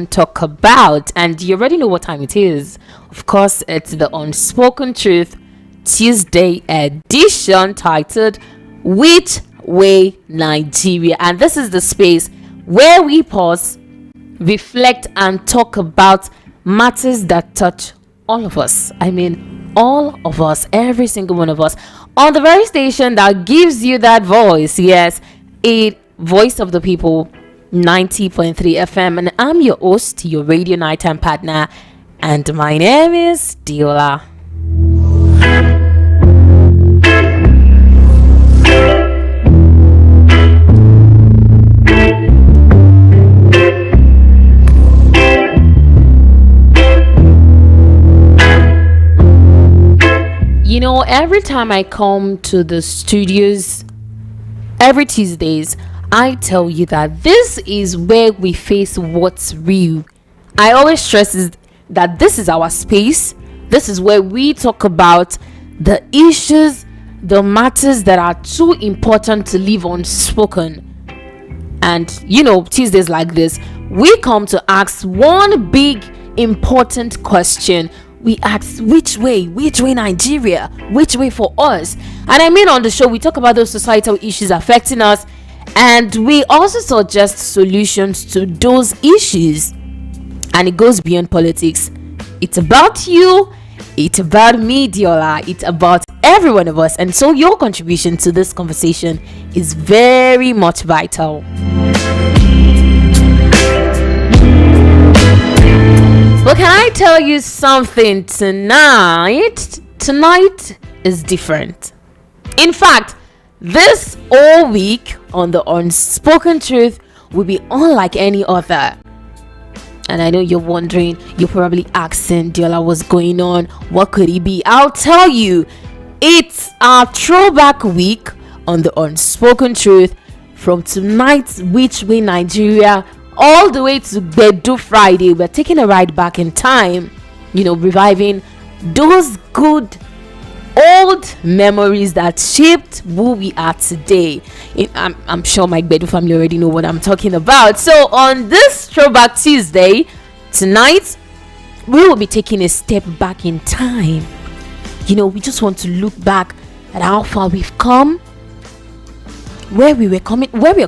talk about, and you already know what time it is. Of course, it's the Unspoken Truth Tuesday edition titled Which Way Nigeria, and this is the space where we pause, reflect, and talk about matters that touch all of us. I mean, all of us, every single one of us, on the very station that gives you that voice. Yes, a voice of the people, 90.3 FM, and I'm your host, your radio nighttime partner, and my name is Deollaa. You know, every time I come to the studios, every Tuesdays, I tell you that this is where we face what's real. I always stress that this is our space. This is where we talk about the issues, the matters that are too important to leave unspoken. And you know, Tuesdays like this, we come to ask one big important question. We ask, which way Nigeria, which way for us? And I mean, on the show we talk about those societal issues affecting us, and we also suggest solutions to those issues. And it goes beyond politics. It's about you, it's about me, Deollaa, it's about every one of us. And so your contribution to this conversation is very much vital. But can I tell you something tonight? Tonight is different. In fact, this whole week on the Unspoken Truth will be unlike any other. And I know you're wondering, you're probably asking, Deollaa, what's going on? What could it be? I'll tell you. It's our throwback week on the Unspoken Truth, from tonight's Which Way Nigeria all the way to Bedu Friday. We're taking a ride back in time, you know, reviving those good old memories that shaped who we are today. I'm sure my Bedu family already know what I'm talking about. So on this Throwback Tuesday, tonight, we will be taking a step back in time. You know, we just want to look back at how far we've come, where we're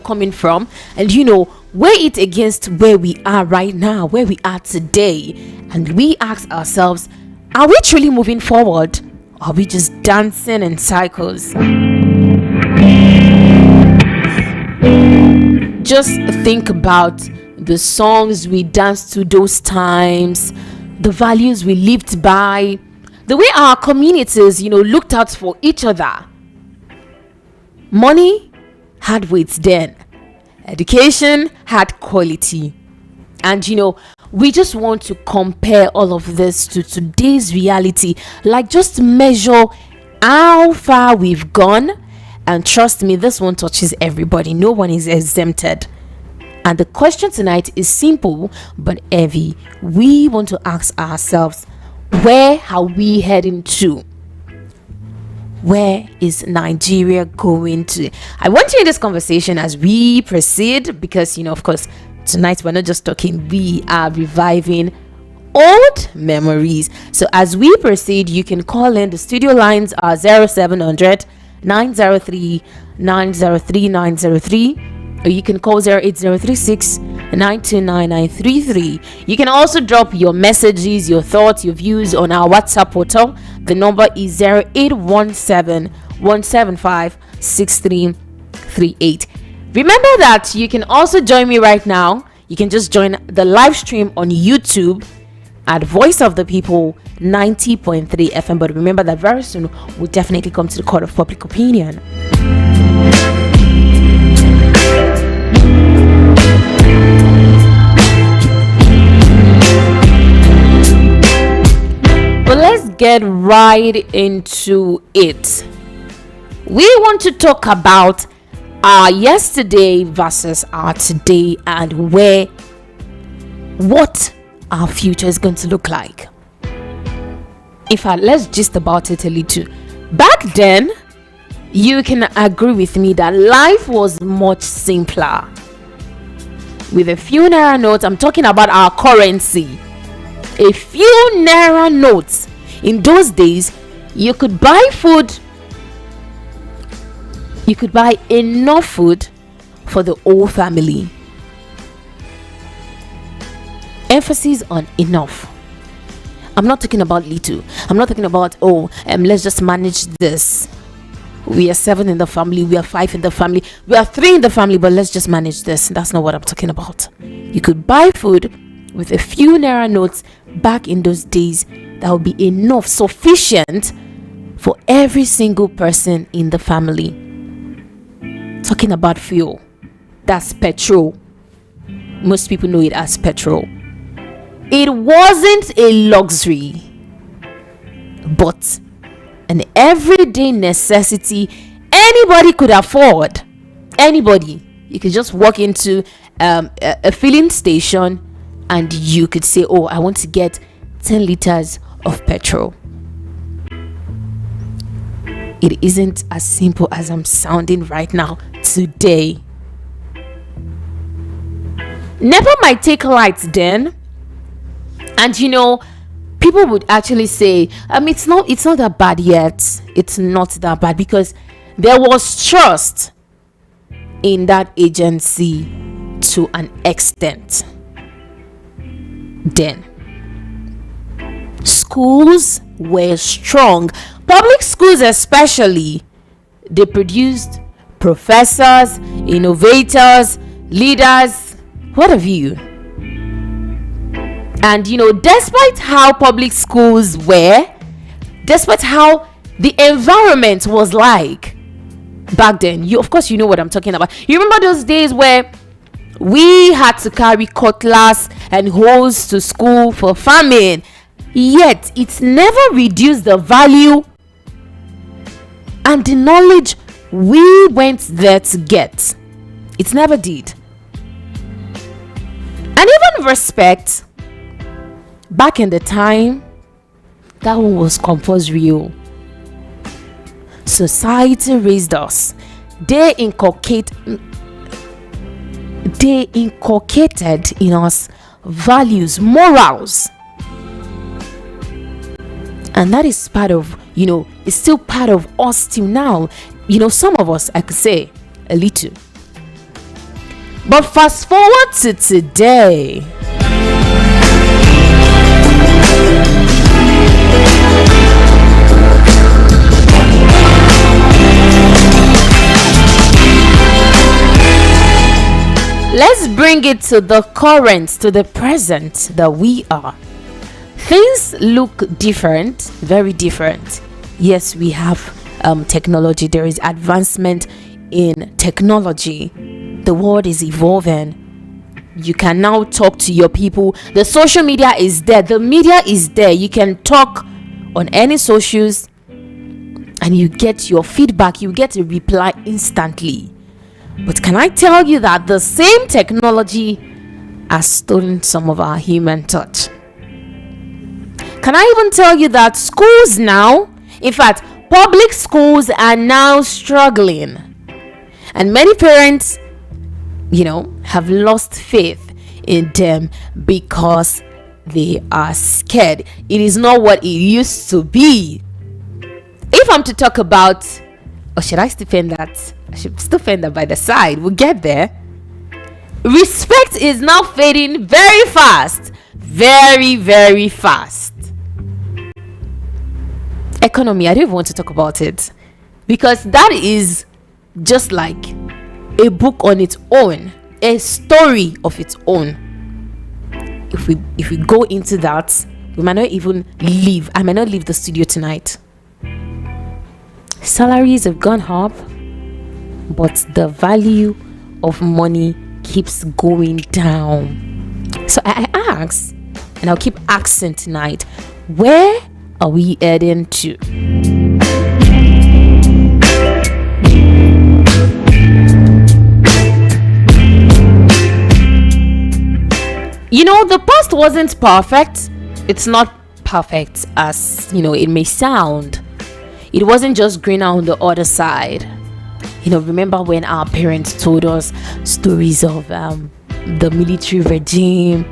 coming from, and you know, weigh it against where we are right now, where we are today, and we ask ourselves, are we truly moving forward, or are we just dancing in cycles? Just think about the songs we danced to those times, the values we lived by, the way our communities, you know, looked out for each other. Money had weight then. Education had quality. And you know, we just want to compare all of this to today's reality, like just measure how far we've gone. And trust me, this one touches everybody. No one is exempted. And the question tonight is simple but heavy. We want to ask ourselves, where are we heading to? Where is Nigeria going to? I want you in this conversation as we proceed, because you know, of course, tonight we're not just talking, we are reviving old memories. So as we proceed, you can call in. The studio lines are 0700 903 903 903, or you can call 08036 929 You can also drop your messages, your thoughts, your views on our WhatsApp portal. The number is 0817 175 6338. Remember that you can also join me right now. You can just join the live stream on YouTube at Voice of the People 90.3 FM. But remember that very soon we'll definitely come to the court of public opinion. But let's get right into it. We want to talk about our yesterday versus our today, and what our future is going to look like. In fact, let's just about it a little. Back then, you can agree with me that life was much simpler. with a few naira notes. I'm talking about our currency. A few naira notes. In those days, you could buy food. You could buy enough food for the whole family. Emphasis on enough. I'm not talking about little. I'm not talking about, let's just manage this. We are 7 in the family, we are 5 in the family, we are 3 in the family, but let's just manage this. That's not what I'm talking about. You could buy food with a few naira notes back in those days. That would be enough, sufficient for every single person in the family. Talking about fuel, that's petrol. Most people know it as petrol. It wasn't a luxury, but an everyday necessity anybody could afford. Anybody. You could just walk into a filling station and you could say, I want to get 10 liters of petrol. It isn't as simple as I'm sounding right now today. NEPA might take lights then, and people would actually say, it's not that bad yet. It's not that bad because there was trust in that agency to an extent. Then schools were strong. Public schools especially, they produced professors, innovators, leaders, what have you. And despite how public schools were, despite how the environment was like back then, of course you know what I'm talking about. You remember those days where we had to carry cutlass and hoes to school for farming, yet it never reduced the value and the knowledge we went there to get. It never did. And even respect, back in the time, that one was compulsory. Society raised us. They inculcated in us values, morals, and that is part of, it's still part of us till now. Some of us, I could say a little. But fast forward to today. Let's bring it to the current, to the present that we are. Things look different, very different. Yes, we have technology. There is advancement in technology. The world is evolving. You can now talk to your people. The social media is there. The media is there. You can talk on any socials and you get your feedback. You get a reply instantly. But can I tell you that the same technology has stolen some of our human touch? Can I even tell you that schools now, in fact, public schools are now struggling, and many parents, have lost faith in them because they are scared. It is not what it used to be. If I'm to talk about, or should I still fend that? I should still fend that by the side. We'll get there. Respect is now fading very fast. Very, very fast. Economy, I don't even want to talk about it, because that is just like a book on its own, a story of its own. If we go into that, we might not even leave. I might not leave the studio tonight. Salaries have gone up, but the value of money keeps going down. So I ask, and I'll keep asking tonight, where are we heading to? The past wasn't perfect. It's not perfect as, it may sound. It wasn't just greener on the other side. Remember when our parents told us stories of the military regime,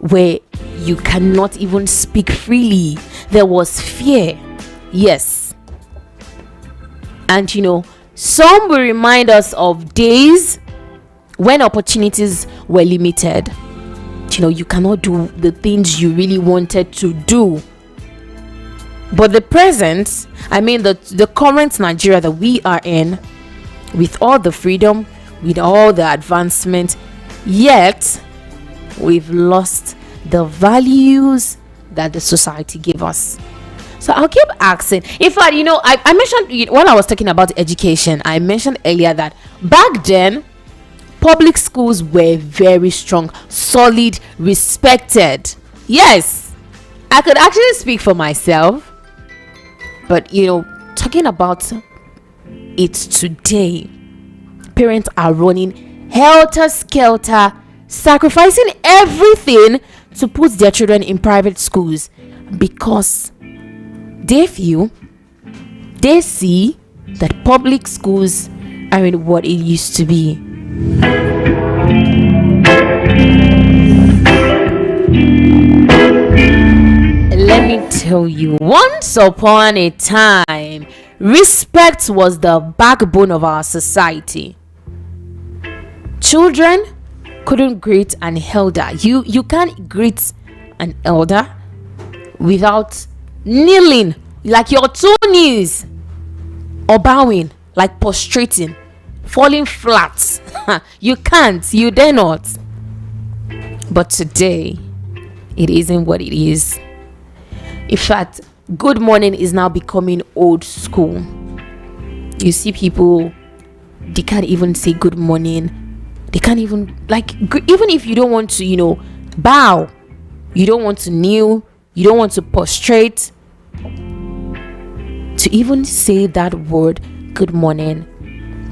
where you cannot even speak freely. There was fear. Yes. And some will remind us of days when opportunities were limited. You cannot do the things you really wanted to do. But the present, the current Nigeria that we are in, with all the freedom, with all the advancement, yet we've lost the values that the society gave us. So I'll keep asking. In fact, I mentioned, when I was talking about education, I mentioned earlier that back then public schools were very strong, solid, respected. Yes, I could actually speak for myself. But talking about it today, parents are running helter skelter, sacrificing everything to put their children in private schools because they see that public schools aren't what it used to be. Let me tell you, once upon a time, respect was the backbone of our society. Children couldn't greet an elder. You can't greet an elder without kneeling, like your 2 knees, or bowing, like prostrating, falling flat. You can't, you dare not. But today, it isn't what it is. In fact, good morning is now becoming old school. You see people, they can't even say good morning. They can't even, even if you don't want to, bow, you don't want to kneel, you don't want to prostrate, to even say that word, good morning,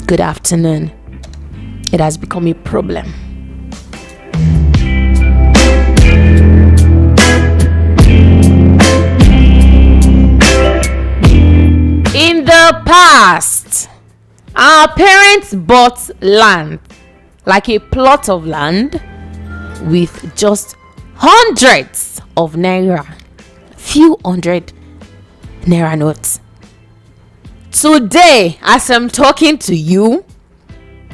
good afternoon, it has become a problem. In the past, our parents bought land, like a plot of land, with just hundreds of naira, few hundred naira notes. Today, as I'm talking to you,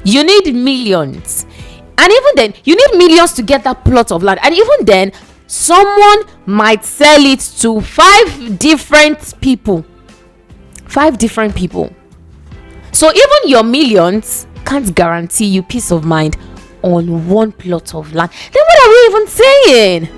you need millions. And even then, you need millions to get that plot of land. And even then, someone might sell it to 5 different people. 5 different people. So even your millions can't guarantee you peace of mind on one plot of land. Then what are we even saying?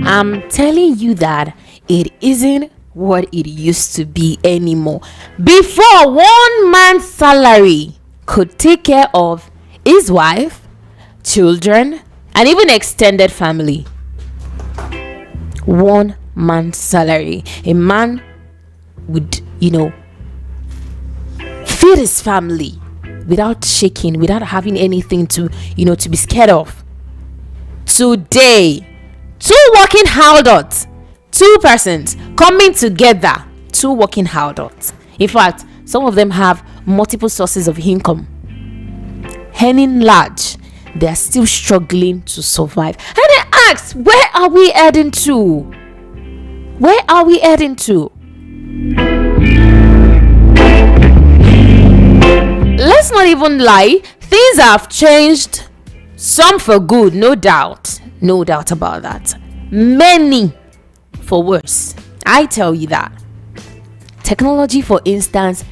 I'm telling you that it isn't what it used to be anymore. Before, one man's salary could take care of his wife, children, and even extended family. One man's salary. A man would, feed his family without shaking, without having anything to be scared of. Today, 2 working adults, 2 persons coming together, 2 working adults. In fact, some of them have multiple sources of income, earning large. They are still struggling to survive. And I ask, where are we heading to? Where are we heading to? Let's not even lie. Things have changed Some for good, no doubt about that. Many for worse. I tell you that. Technology, for instance,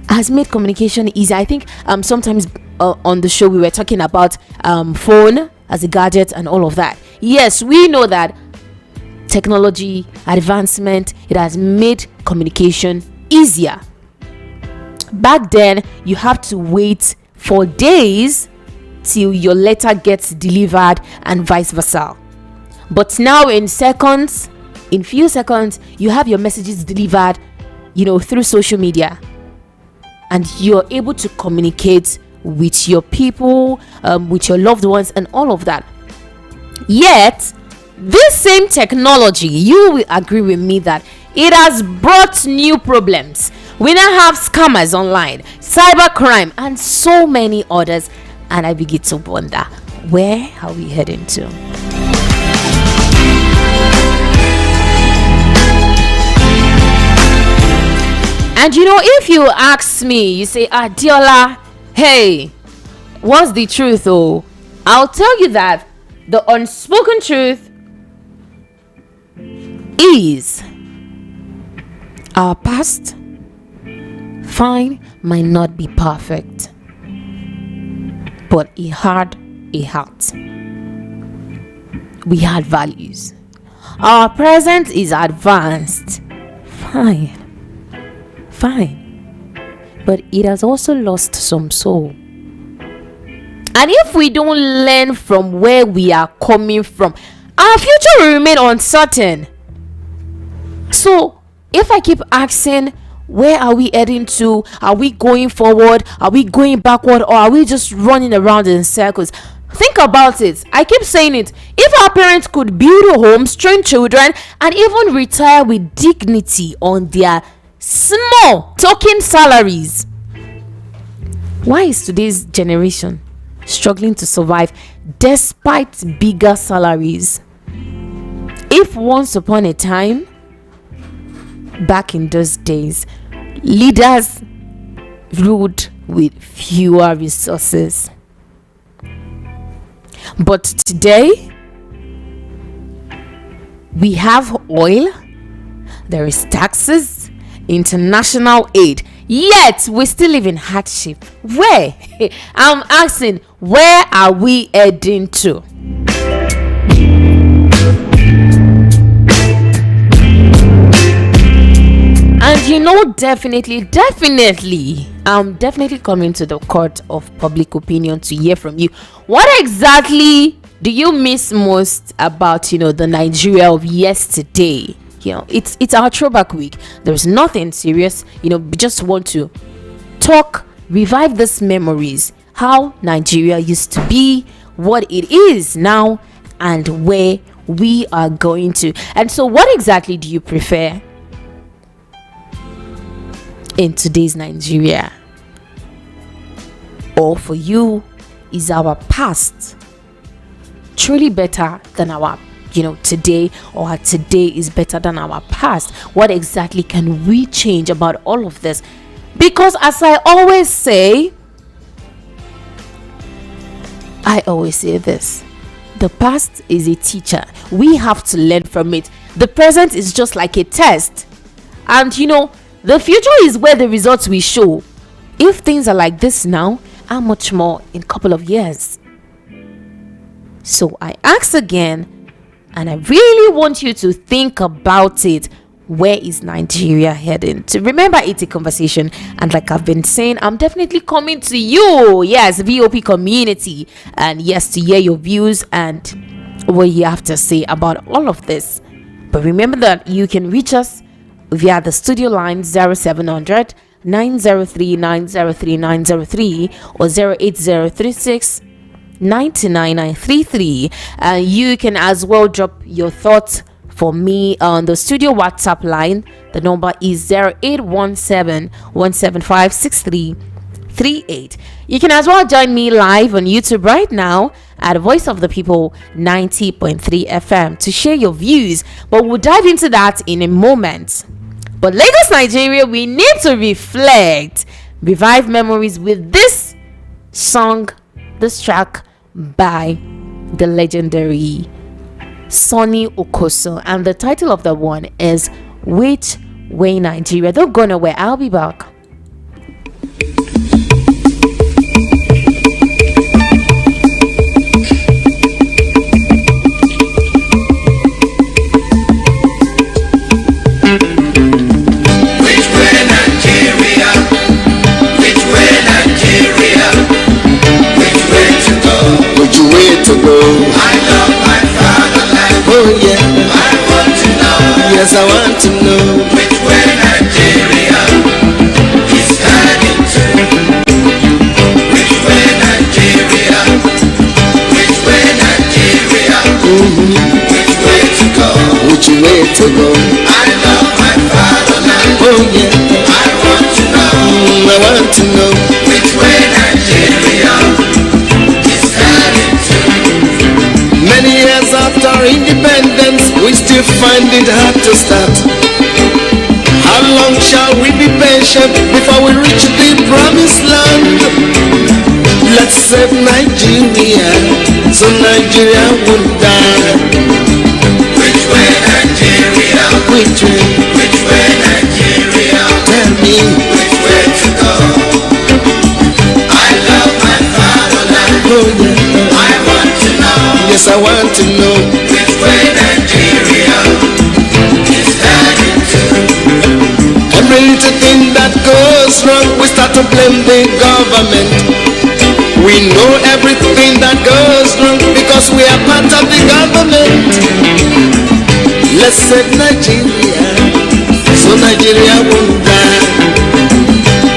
has made communication easy. I think sometimes on the show we were talking about phone as a gadget and all of that. Yes, we know that technology advancement, it has made communication easier. Back then, you have to wait for days till your letter gets delivered and vice versa. But now in few seconds, you have your messages delivered, through social media, and you're able to communicate with your people, with your loved ones, and all of that. Yet, this same technology, you will agree with me that it has brought new problems. We now have scammers online, cybercrime, and so many others. And I begin to wonder, where are we heading to? And if you ask me, you say, Deollaa, hey, what's the truth? I'll tell you that the unspoken truth is our past might not be perfect, but it had a heart. We had values. Our present is advanced. Fine. But it has also lost some soul. And if we don't learn from where we are coming from, our future will remain uncertain. So, if I keep asking, where are we heading to? Are we going forward? Are we going backward? Or are we just running around in circles? Think about it. I keep saying it. If our parents could build a home, train children, and even retire with dignity on their small token salaries, why is today's generation struggling to survive despite bigger salaries? If once upon a time, back in those days, leaders ruled with fewer resources, but today we have oil, there is taxes, international aid, yet we still live in hardship. Where? I'm asking, where are we heading to? And definitely, I'm definitely coming to the court of public opinion to hear from you. What exactly do you miss most about, the Nigeria of yesterday? It's our throwback week. There's nothing serious. We just want to talk, revive these memories, how Nigeria used to be, what it is now, and where we are going to. And so, what exactly do you prefer in today's Nigeria? Or for you, is our past truly better than our today, or our today is better than our past? What exactly can we change about all of this? Because as I always say this: the past is a teacher. We have to learn from it. The present is just like a test, and the future is where the results will show. If things are like this now, how much more in a couple of years? So I ask again, and I really want you to think about it. Where is Nigeria heading to? Remember, it's a conversation, and like I've been saying, I'm definitely coming to you, yes, VOP community, and yes, to hear your views and what you have to say about all of this. But remember that you can reach us via the studio line 0700 903 903 903 or 08036 99933. And you can as well drop your thoughts for me on the studio WhatsApp line. The number is 0817 175 6338. You can as well join me live on YouTube right now at Voice of the People 90.3 FM to share your views, but we'll dive into that in a moment. But Lagos, Nigeria, we need to reflect, revive memories with this song, this track by the legendary Sonny Okoso, and the title of the one is Which Way Nigeria. Don't go nowhere, I'll be back. Yes, I want to know which way Nigeria is heading to. Which way Nigeria? Which way Nigeria? Which way to go? Which way to go? I love my fatherland. Oh yeah. I want to know. I want to know which way Nigeria is heading to. Many years after independence, we still find it hard to start. How long shall we be patient before we reach the promised land? Let's save Nigeria, so Nigeria won't die. Which way Nigeria? Which way? Which way Nigeria? Tell me which way to go. I love my fatherland. Oh yeah. I want to know. Yes, I want to know which way Nigeria is heading to. Every little thing that goes wrong, we start to blame the government. We know everything that goes wrong because we are part of the government. Let's save Nigeria, so Nigeria won't die.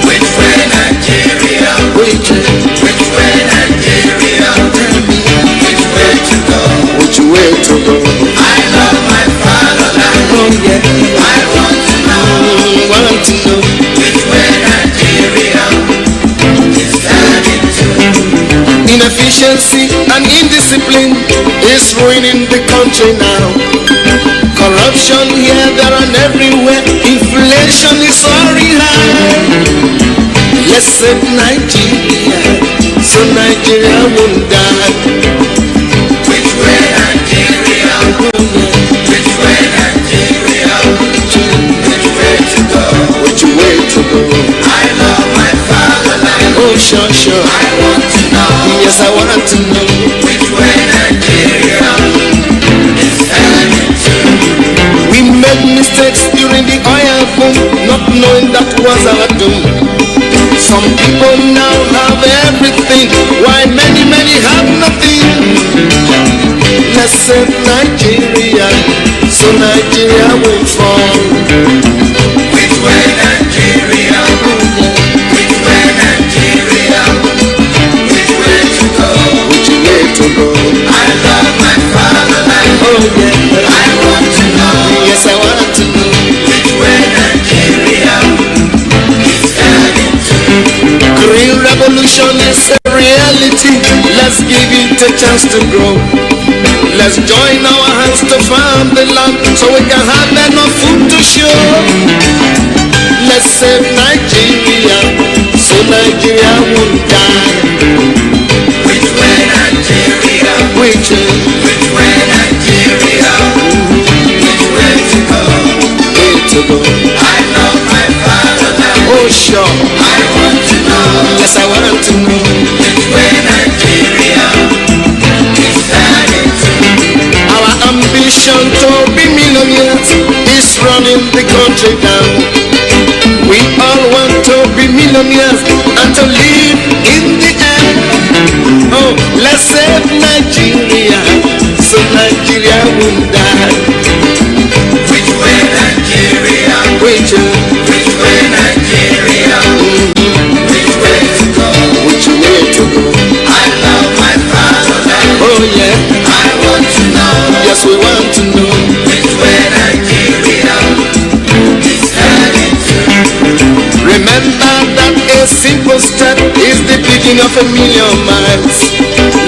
Which way Nigeria? Which way? Which way Nigeria? Tell me which way to go? Which way to go? I love my fatherland. Oh yeah. I want to know. Want to know which way Nigeria is heading to. Inefficiency and indiscipline is ruining the country now. Corruption here, there and everywhere. Inflation is soaring high. Let's save Nigeria, so Nigeria won't die. Which way Nigeria? Which way Nigeria? Which way to go? Which way to go? I love my fatherland. Oh sure, sure. I want to know. Yes, I want to know which way Nigeria is heading to. We made mistakes during the oil boom, not knowing that was our doom. Some people now have everything, while many, many have nothing. Let's save Nigeria, so Nigeria won't fall. Which way Nigeria? Which way Nigeria? Which way to go? Which way to go? I love my fatherland. Oh yeah. I want to know. Yes, I want to know which way Nigeria is heading to. Green revolution is a reality. Let's give it a chance to grow. Let's join our hands to farm the land so we can have enough food to show. Let's save Nigeria, so Nigeria won't die. Which way Nigeria? Which way? Which way Nigeria? Which way to go? Way to go? I love my fatherland. Oh sure. I want to know. Yes, I want to know which way Nigeria is heading to. Our ambition to be millionaires is running the country down. We all want to be millionaires and to live in the air. Oh, let's save Nigeria, so Nigeria won't die. Which way Nigeria? Which way? Which way Nigeria? Which way to go? Which way to go? I love my fatherland. Oh yeah. I want to know. Yes, we want to know which way Nigeria is heading to. Remember that a simple step is the beginning of 1,000,000 miles.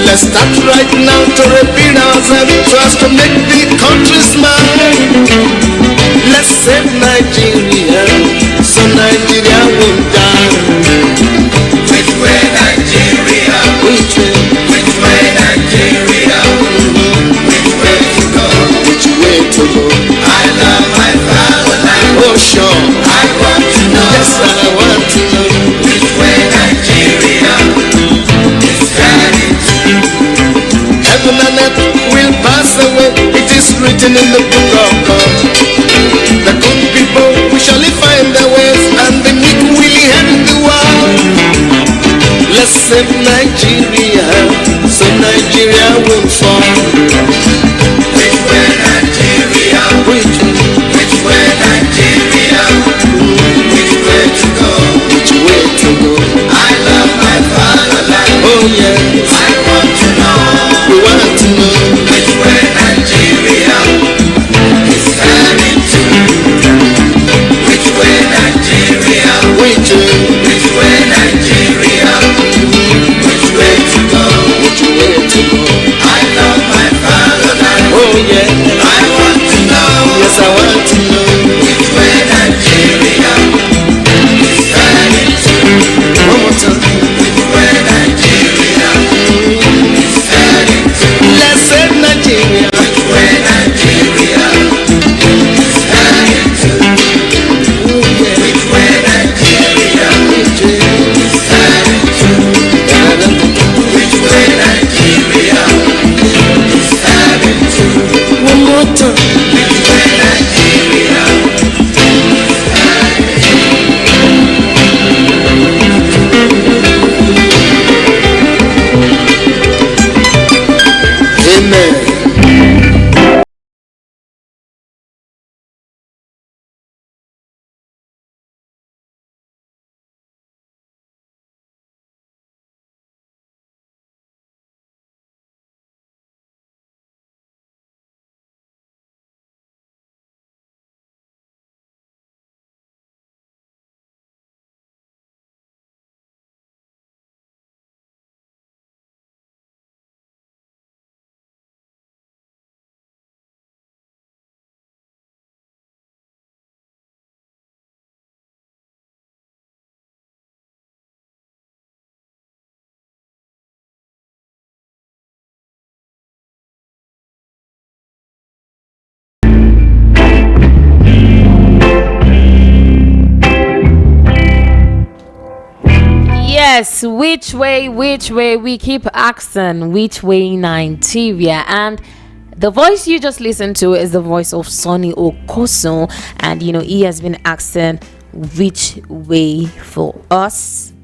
Let's start right now to repeat ourselves so as to make the country smile. Let's save Nigeria, so Nigeria won't die. Which way Nigeria? Which way? Which way Nigeria? written in the book of God. The good people we surely find their ways, and the meek will inherit the world. Let's save Nigeria, so Nigeria will fall. Which way Nigeria? Which way Nigeria? Which way to go? Which way to go? I love my fatherland. Oh yes, I want to know. We want to know which way Nigeria is heading to. Which way Nigeria? Which way Nigeria? Which way to go? Which way to go? I love my fatherland. Oh yeah, I want to know. Yes, I want to know which way Nigeria is heading to. One more time. Which way Nigeria is heading to. Let's save Nigeria. Which way Nigeria is heading to. Oh yeah. Which way Nigeria is heading to. Which way Nigeria is heading to. One more time. Which way Nigeria is heading to. Amen. Yes, which way, we keep asking, which way Nigeria? And the voice you just listened to is the voice of Sonny Okoso, and he has been asking which way for us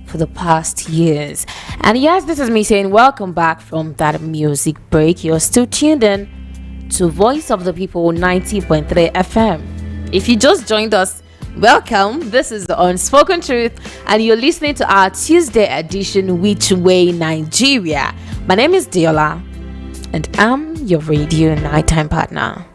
for the past years. And yes, this is me saying welcome back from that music break. You're still tuned in to Voice of the People 90.3 FM. If you just joined us, welcome. This is the Unspoken Truth, and you're listening to our Tuesday edition, Which Way Nigeria. My name is Deollaa, and I'm your radio nighttime partner.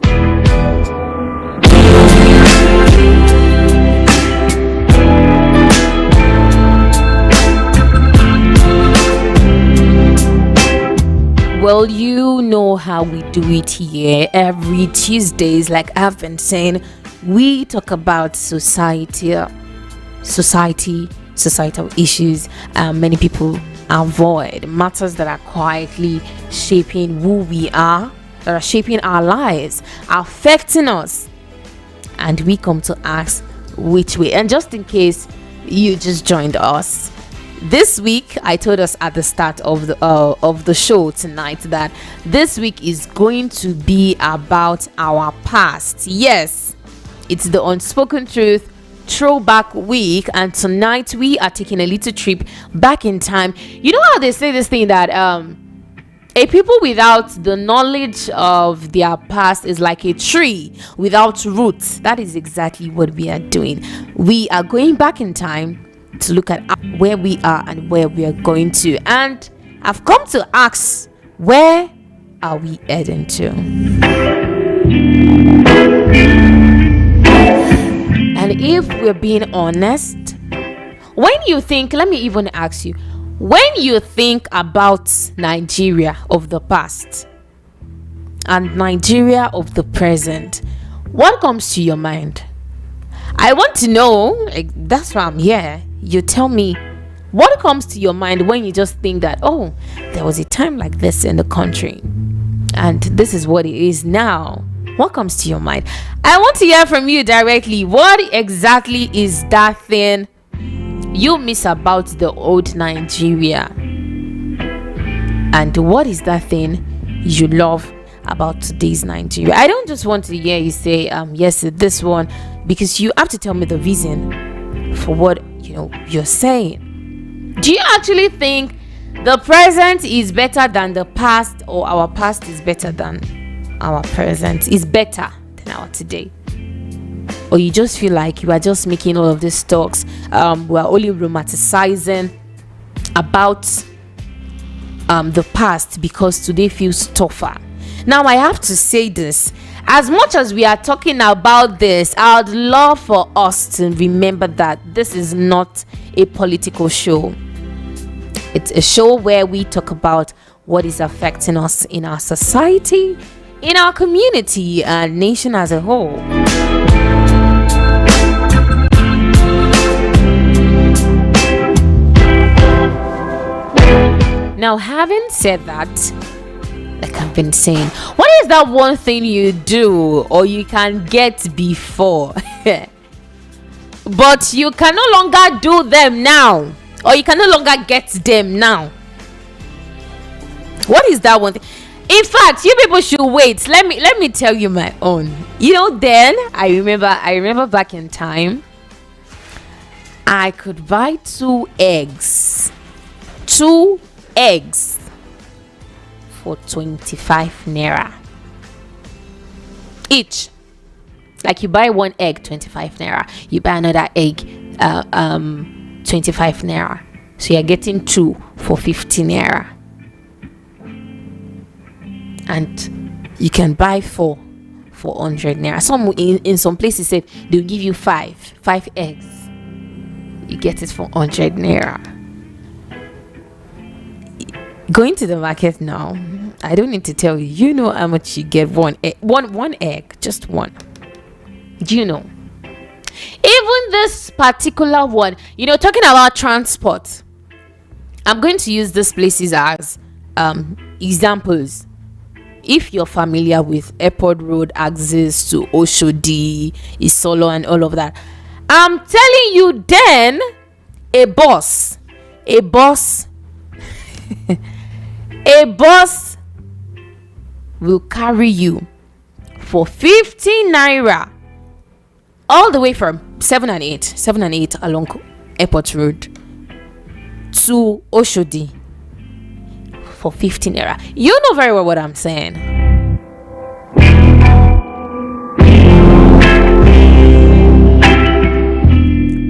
Well, you know how we do it here every Tuesdays. Like I've been saying, we talk about societal issues many people avoid, matters that are quietly shaping who we are, that are shaping our lives, affecting us, and we come to ask which way. And just in case you just joined us, this week I told us at the start of the show tonight that this week is going to be about our past. Yes, it's the Unspoken Truth Throwback Week, and tonight we are taking a little trip back in time. You know how they say this thing that a people without the knowledge of their past is like a tree without roots. That is exactly what we are doing. We are going back in time to look at where we are and where we are going to, and I've come to ask, where are we heading to? And if we're being honest, when you think, let me even ask you, when you think about Nigeria of the past and Nigeria of the present, what comes to your mind? I want to know. That's why I'm here. You tell me, what comes to your mind when you just think that, oh, there was a time like this in the country and this is what it is now? What comes to your mind? I want to hear from you directly. What exactly is that thing you miss about the old Nigeria? And what is that thing you love about today's Nigeria. I don't just want to hear you say yes to this one, because you have to tell me the reason for what you're saying. Do you actually think the present is better than the past, or our past is better than our present, is better than our today? Or you just feel like you are just making all of these talks, we're only romanticizing about the past because today feels tougher? Now, I have to say this. As much as we are talking about this, I would love for us to remember that this is not a political show. It's a show where we talk about what is affecting us in our society, in our community, and nation as a whole. Now, having said that, like I've been saying, what is that one thing you do or you can get before but you can no longer do them now, or you can no longer get them now? What is that one thing? In fact, you people should wait. Let me tell you my own. Then I remember back in time, I could buy 2 eggs for 25 naira each. Like, you buy 1 egg 25 naira, you buy another egg 25 naira, so you're getting 2 for 50 naira. And you can buy 4 for 100 naira. Some in some places said they'll give you 5 eggs, you get it for 100 naira. Going to the market now, I don't need to tell you. You know how much you get one egg, just one. Do you know? Even this particular one, talking about transport, I'm going to use these places as examples. If you're familiar with Airport Road access to Oshodi, Isolo, and all of that, I'm telling you, then a bus a bus will carry you for 15 naira all the way from 7 and 8 along Airport Road to Oshodi for 15 naira. You know very well what I'm saying.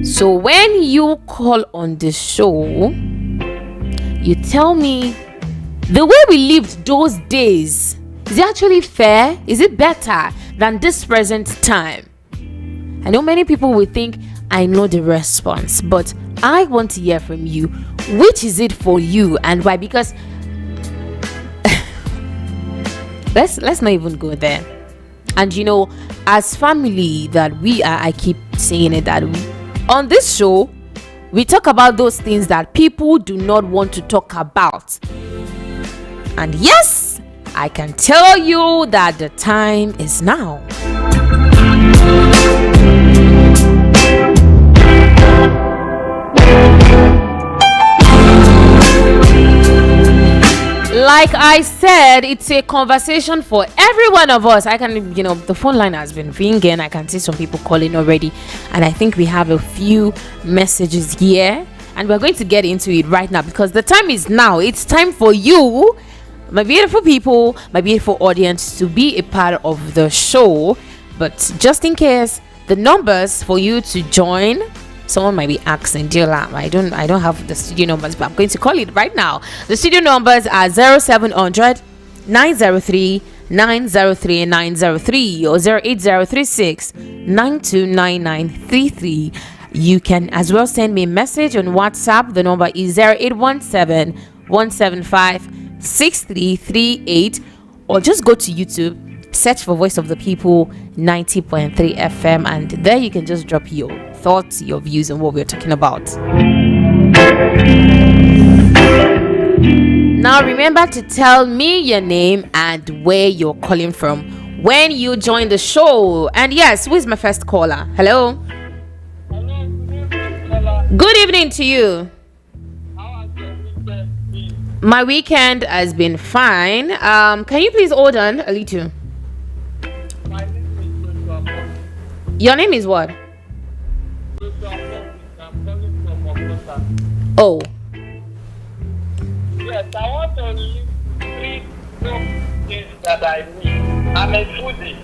So when you call on the show, you tell me the way we lived those days, is it actually fair? Is it better than this present time? I know many people will think I know the response, but I want to hear from you. Which is it for you, and why? Because let's not even go there. And as family that we are, I keep saying it, that on this show we talk about those things that people do not want to talk about. And yes, I can tell you that the time is now. Like I said, it's a conversation for every one of us. I can, the phone line has been ringing. I can see some people calling already. And I think we have a few messages here. And we're going to get into it right now because the time is now. It's time for you, my beautiful people, my beautiful audience, to be a part of the show. But just in case, the numbers for you to join, someone might be asking, Deollaa, I don't have the studio numbers, but I'm going to call it right now. The studio numbers are 0700 903 903 903 or 08036 929933. You can as well send me a message on WhatsApp. The number is 0817 175 6338, or just go to YouTube, search for Voice of the People 90.3 FM, and there you can just drop your thoughts, your views on what we're talking about. Now remember to tell me your name and where you're calling from when you join the show. And yes, who is my first caller? Hello. Good evening to you. My weekend has been fine. Can you please hold on a little? My name is Joshua Paul. Your name is what? Joshua Paul. I'm calling from Okota. Oh, Yes, I want to list three good things that I need. I'm a foodie,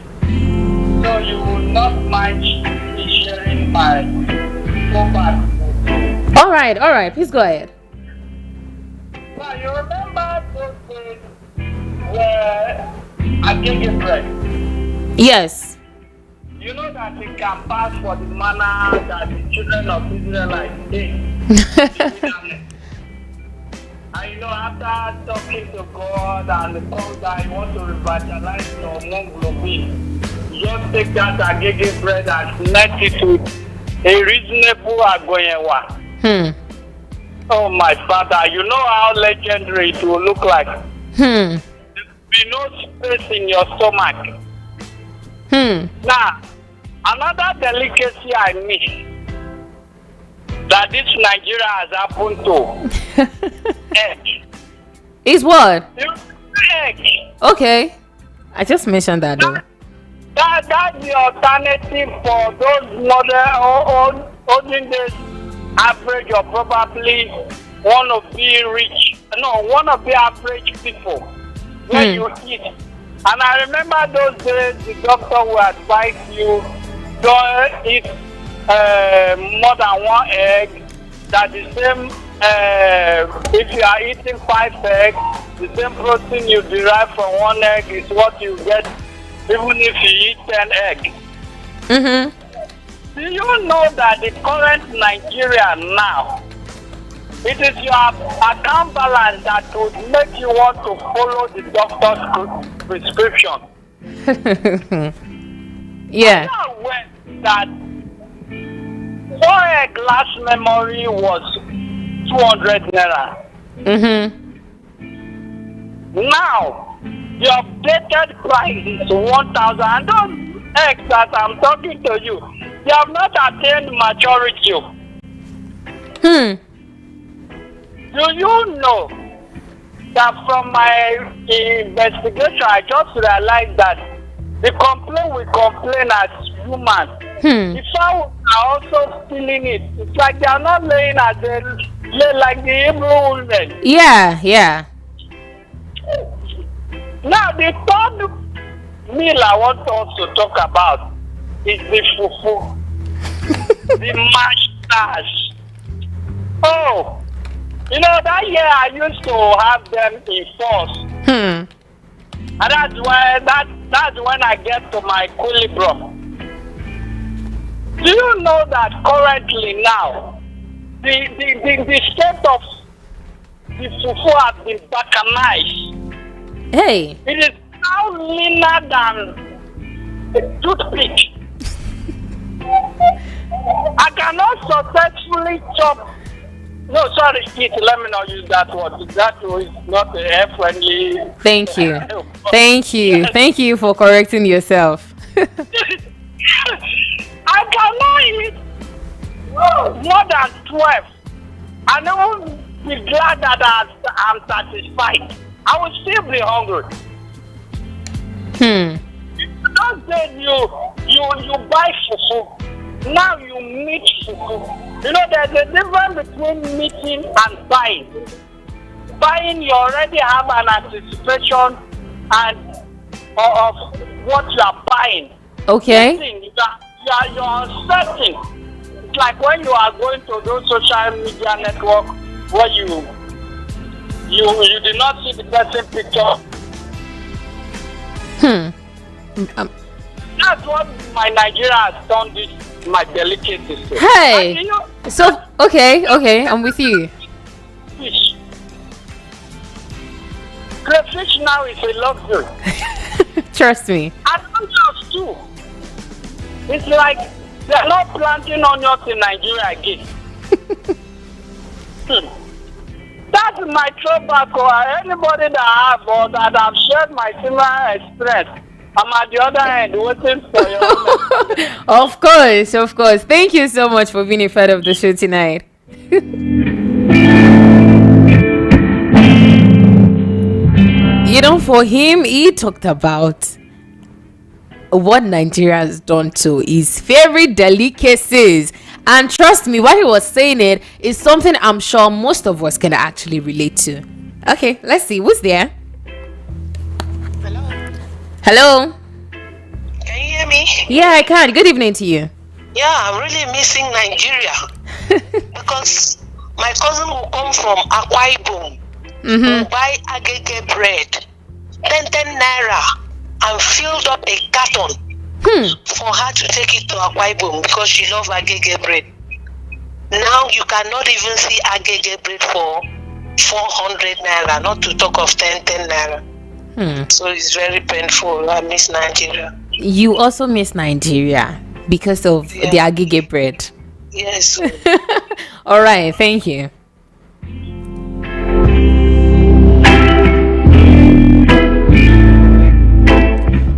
so you will not mind me sharing my throwback food. all right. Please go ahead. Now, you remember those days where I gave bread? Yes. You know that it can pass for the manner that the children of Israel ate in the wilderness. And you know, after talking to God and the fact that you want to revitalize your hemoglobin, you just take that agege bread and net it with a reasonable agoyewa. Oh my father, you know how legendary it will look like. There will be no space in your stomach. Now, another delicacy I miss that this Nigeria has happened to egg. Is what? You know, egg. Okay. I just mentioned that though. That's the alternative for those modern olden days average or probably one of the average people when you eat. And I remember those days the doctor will advise you don't eat more than one egg. That the same if you are eating 5 eggs, the same protein you derive from one egg is what you get even if you eat 10 eggs. Do you know that the current Nigeria now, it is your account balance that would make you want to follow the doctor's prescription? Yeah. Now when that 4 egg last memory was 200 naira. Now the updated price is 1,000. And those eggs that I'm talking to you, they have not attained maturity. Do you know that from my investigation, I just realized that the complaint we complain as humans, the fowl are also stealing it. It's like they are not laying as they lay like the Hebrew women. Yeah. Now, the third meal I want us to talk about is the fufu, the mashed dash. Oh, you know, that year I used to have them in force. And that's when I get to my equilibrium. Do you know that currently now, the state of the fufu has been balkanized? Hey. It is now leaner than a toothpick. I cannot successfully chop. No, sorry, Keith, let me not use that word. That is not a hair-friendly. Thank you. Thank you for correcting yourself. I cannot eat more than 12. And I will be glad that I'm satisfied. I will still be hungry. Don't say you buy fufu. Now you meet fufu. You know, there's a difference between meeting and buying. Buying, you already have an anticipation and of what you are buying. Okay. You are uncertain. It's like when you are going to those social media network where you did not see the person picture. That's what my Nigeria has done this my delicacy. Hey. And, you know, So okay, I'm with you. fish. Crayfish now is a luxury. Trust me. And onions too. It's like they're not planting onions in Nigeria again. That's my throwback, or anybody that I have or that have shared my similar experience. I'm at the other end waiting for you. Of course. Thank you so much for being a part of the show tonight. for him, he talked about what Nigeria has done to his favorite delicacies. And trust me, what he was saying it is something I'm sure most of us can actually relate to. Okay, let's see. Who's there? Hello. Hello? Can you hear me? Yeah, I can. Good evening to you. Yeah, I'm really missing Nigeria because my cousin will come from Akwa Ibom, will buy agege bread, 10 naira, and filled up a carton for her to take it to Akwa Ibom because she loves agege bread. Now you cannot even see agege bread for 400 naira, not to talk of 10 naira. So it's very painful. I miss Nigeria. You also miss Nigeria because of the agege bread. Yes. All right, thank you.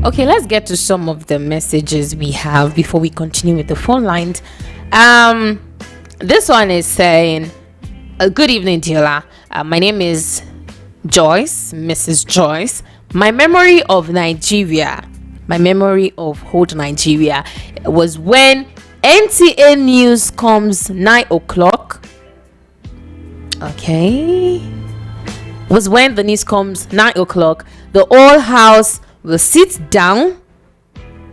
Okay, let's get to some of the messages we have before we continue with the phone lines. This one is saying, good evening, Deollaa. My name is Joyce, Mrs. Joyce. My memory of old Nigeria was when NTA news comes 9 o'clock. Okay. Was when the news comes 9 o'clock, the whole house will sit down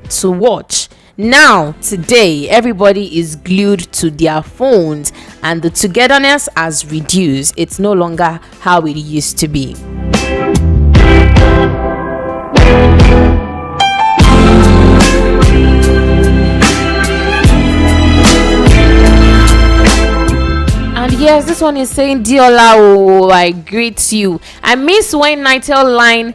to watch. Now, today, everybody is glued to their phones and the togetherness has reduced. It's no longer how it used to be. And yes, this one is saying, Deollaa, oh, I greet you. I miss when Nitel line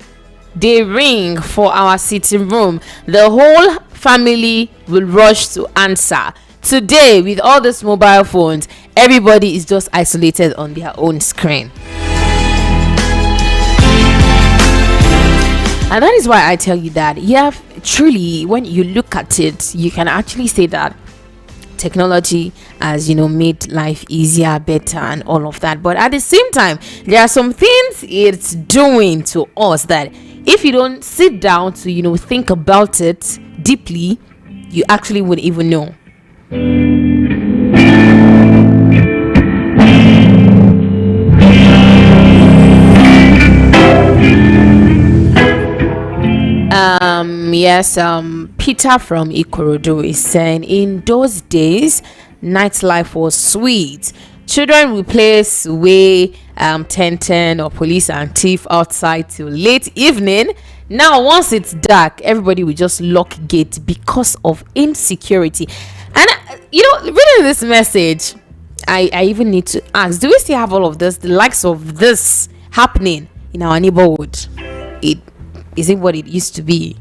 they ring for our sitting room. The whole family will rush to answer. Today, with all these mobile phones, everybody is just isolated on their own screen. And that is why I tell you that, yeah, truly, when you look at it, you can actually say that technology has, made life easier, better, and all of that. But at the same time, there are some things it's doing to us that if you don't sit down to, think about it deeply, you actually wouldn't even know. Peter from Ikorodu is saying, in those days, nightlife was sweet. Children will play sway, 10 or police and thief outside till late evening. Now, once it's dark, everybody will just lock gate because of insecurity. And reading this message, I even need to ask, do we still have all of this, the likes of this happening in our neighborhood? Is it what it used to be?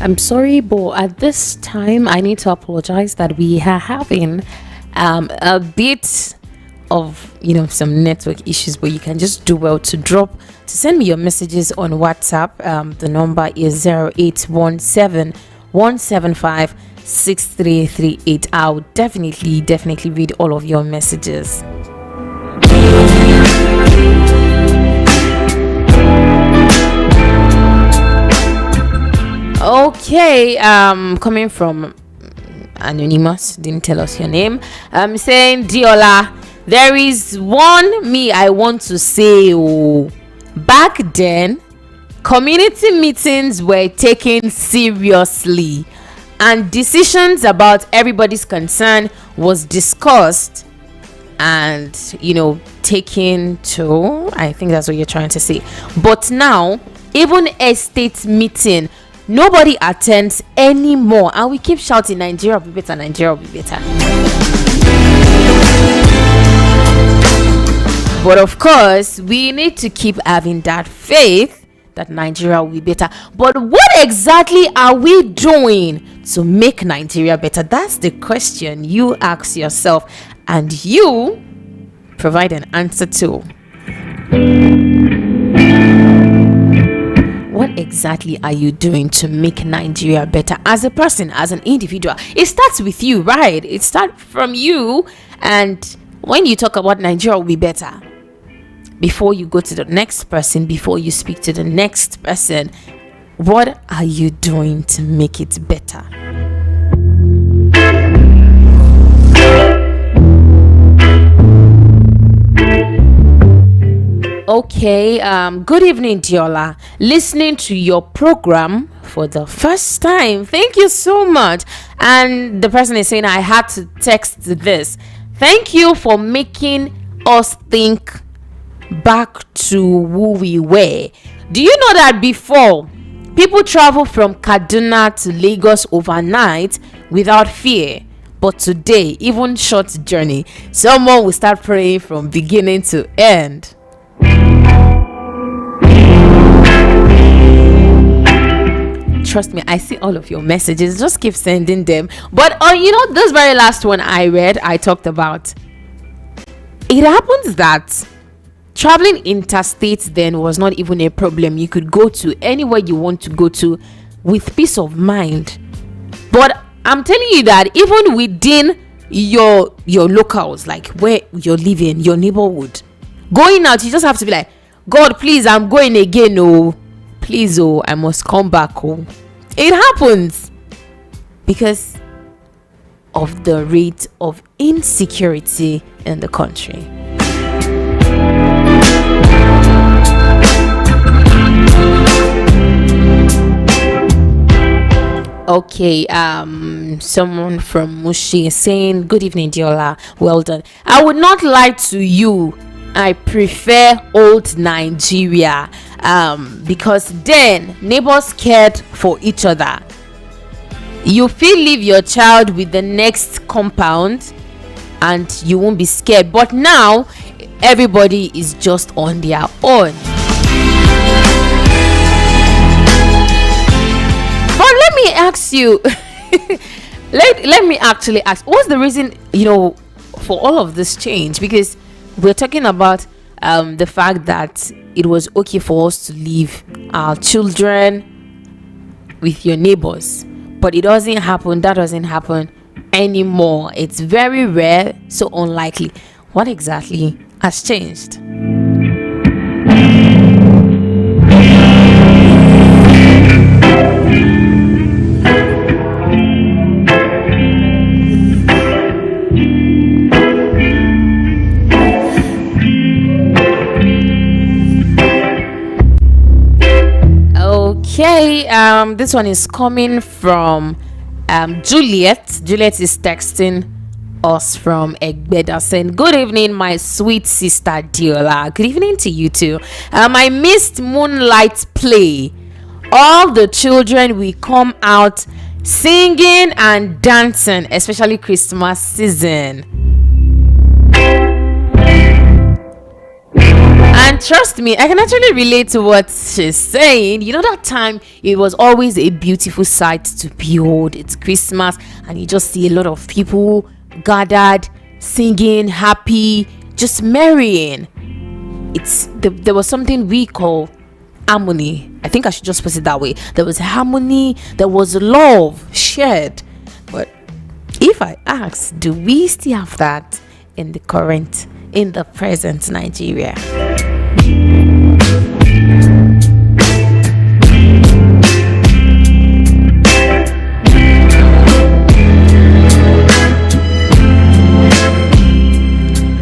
I'm sorry, but at this time, I need to apologize that we are having a bit of some network issues, but you can just do well to send me your messages on WhatsApp. The number is 0817 175 6338. I'll definitely read all of your messages. Okay, coming from Anonymous, didn't tell us your name. Saying, Deollaa, there is one me I want to say. Back then, community meetings were taken seriously and decisions about everybody's concern was discussed and taken to, I think that's what you're trying to say. But now, even estate meeting, nobody attends anymore, and we keep shouting, Nigeria will be better, Nigeria will be better. But of course, we need to keep having that faith that Nigeria will be better. But what exactly are we doing to make Nigeria better? That's the question you ask yourself, and you provide an answer to. What exactly are you doing to make Nigeria better as a person, as an individual? It starts with you, right? It starts from you. And when you talk about Nigeria will be better, before you go to the next person, before you speak to the next person, what are you doing to make it better? Okay, good evening, Deollaa. Listening to your program for the first time. Thank you so much. And the person is saying I had to text this. Thank you for making us think back to who we were. Do you know that before, people travel from Kaduna to Lagos overnight without fear? But today, even short journey, someone will start praying from beginning to end. Trust me, I see all of your messages. Just keep sending them. But this very last one I read, I talked about. It happens that traveling interstate then was not even a problem. You could go to anywhere you want to go to with peace of mind. But I'm telling you that even within your locals, like where you're living, your neighborhood, going out, you just have to be like, God, please, I'm going again. Oh, please, oh, I must come back. Oh, it happens because of the rate of insecurity in the country. Okay, someone from Mushi is saying, good evening, Deollaa. Well done. I would not lie to you. I prefer old Nigeria because then neighbors cared for each other. You feel leave your child with the next compound and you won't be scared. But now everybody is just on their own. But let me ask you, let me actually ask, what's the reason, for all of this change? Because we're talking about the fact that it was okay for us to leave our children with your neighbors, but it doesn't happen. That doesn't happen anymore. It's very rare, so unlikely. What exactly has changed? Okay, this one is coming from Juliet. Juliet is texting us from Egbeda saying, good evening, my sweet sister Deollaa. Good evening to you too. I missed moonlight play. All the children will come out singing and dancing, especially Christmas season. And trust me, I can actually relate to what she's saying. That time it was always a beautiful sight to behold. It's Christmas and you just see a lot of people gathered, singing, happy, just marrying. There was something we call harmony. I think I should just put it that way. There was harmony, there was love shared. But if I ask, do we still have that in the present Nigeria?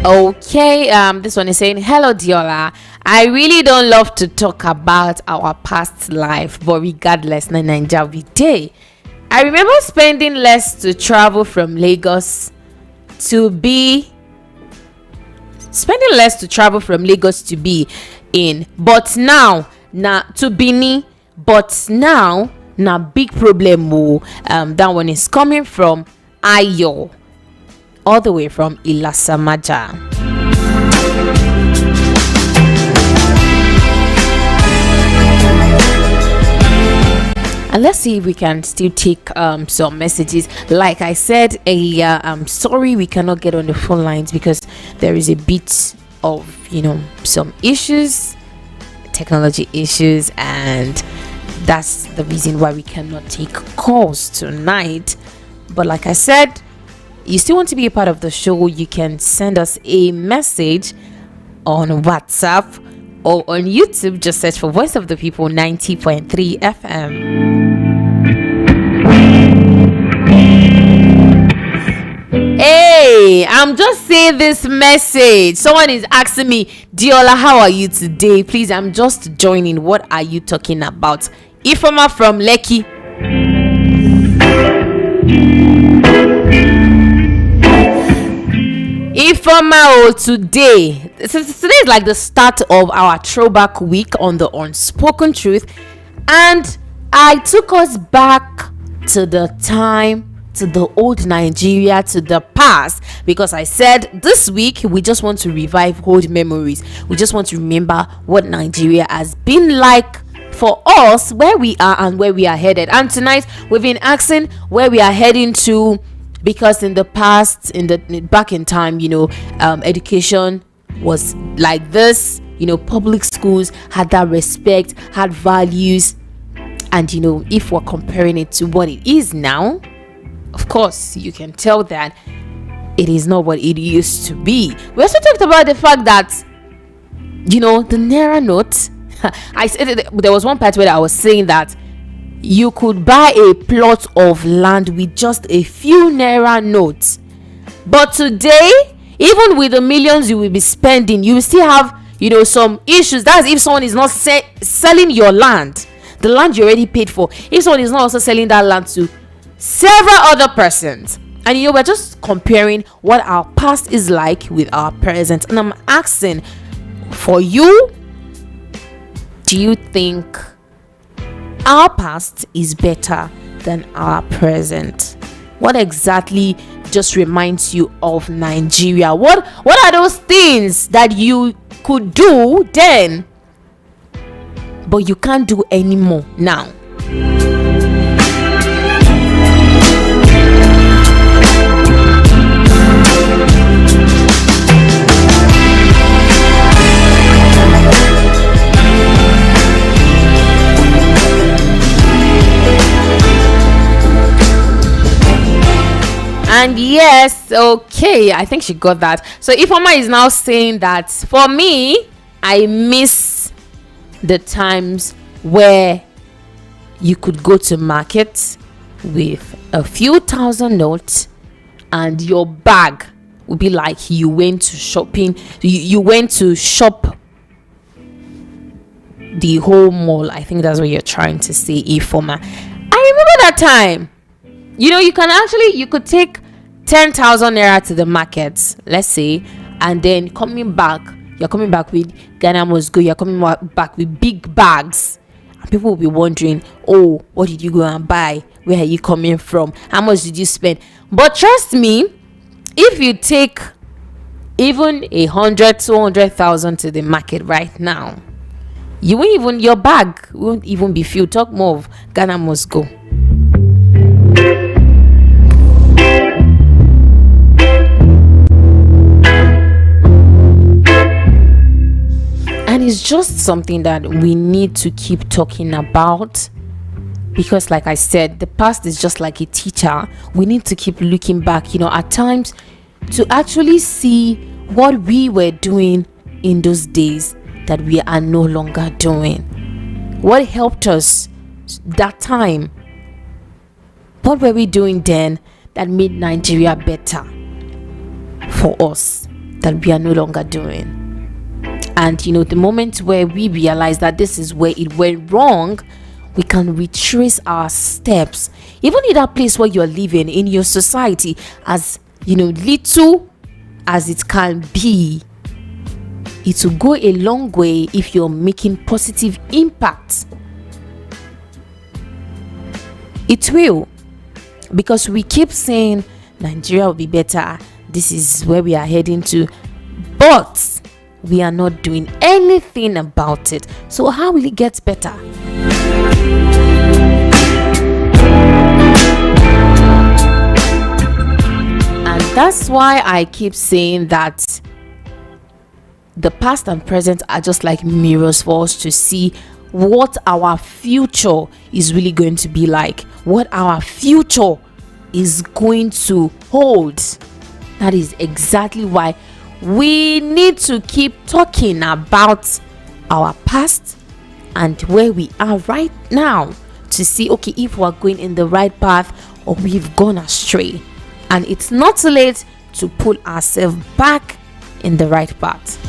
Okay, this one is saying, hello Deollaa, I really don't love to talk about our past life, but regardless, Nigeria we day. I remember spending less to travel from Lagos to be in, but now to Bini, but now big problem. That one is coming from Ayo, all the way from Ilasamaja. let's see if we can still take some messages. Like I said earlier, I'm sorry we cannot get on the phone lines because there is a bit of some issues, technology issues, and that's the reason why we cannot take calls tonight. But like I said, you still want to be a part of the show, you can send us a message on WhatsApp or on YouTube. Just search for Voice of the People 90.3 FM. Hey, I'm just saying this message. Someone is asking me, Deollaa, how are you today? Please, I'm just joining. What are you talking about? Ifoma from Lekki. Ifoma, today is like the start of our throwback week on the Unspoken Truth, and I took us back to the time, to the old Nigeria, to the past, because I said this week we just want to revive old memories. We just want to remember what Nigeria has been like for us, where we are and where we are headed. And tonight we've been asking where we are heading to, because in the past, back in time, education was like this. Public schools had that respect, had values, and if we're comparing it to what it is now, of course you can tell that it is not what it used to be. We also talked about the fact that the Naira note. I said there was one part where I was saying that you could buy a plot of land with just a few Naira notes, but today, even with the millions you will be spending, you will still have some issues. That's if someone is not selling your land, the land you already paid for. If someone is not also selling that land to several other persons, and we're just comparing what our past is like with our present. And I'm asking for you, do you think our past is better than our present? What exactly just reminds you of Nigeria? What are those things that you could do then, but you can't do anymore now? And yes, okay, I think she got that. So Ifoma is now saying that for me, I miss the times where you could go to market with a few thousand notes and your bag would be like you went to shopping. You went to shop the whole mall. I think that's what you're trying to say, Ifoma. I remember that time. You could take 10,000 naira to the market, let's say, and then you're coming back with Ghana must go. You're coming back with big bags, and people will be wondering, oh, what did you go and buy? Where are you coming from? How much did you spend? But trust me, if you take even 100,000-200,000 to the market right now, your bag won't even be filled. Talk more of Ghana must go. And it's just something that we need to keep talking about, because like I said, the past is just like a teacher. We need to keep looking back, at times, to actually see what we were doing in those days that we are no longer doing. What helped us that time? What were we doing then that made Nigeria better for us that we are no longer doing? And the moment where we realize that this is where it went wrong, we can retrace our steps, even in that place where you're living in your society, as little as it can be. It will go a long way if you're making positive impact. It will, because we keep saying Nigeria will be better, this is where we are heading to, but we are not doing anything about it. So how will it get better? That's why I keep saying that the past and present are just like mirrors for us to see what our future is really going to be like, what our future is going to hold. That is exactly why we need to keep talking about our past and where we are right now to see, okay, if we're going in the right path or we've gone astray. And it's not too late to pull ourselves back in the right path.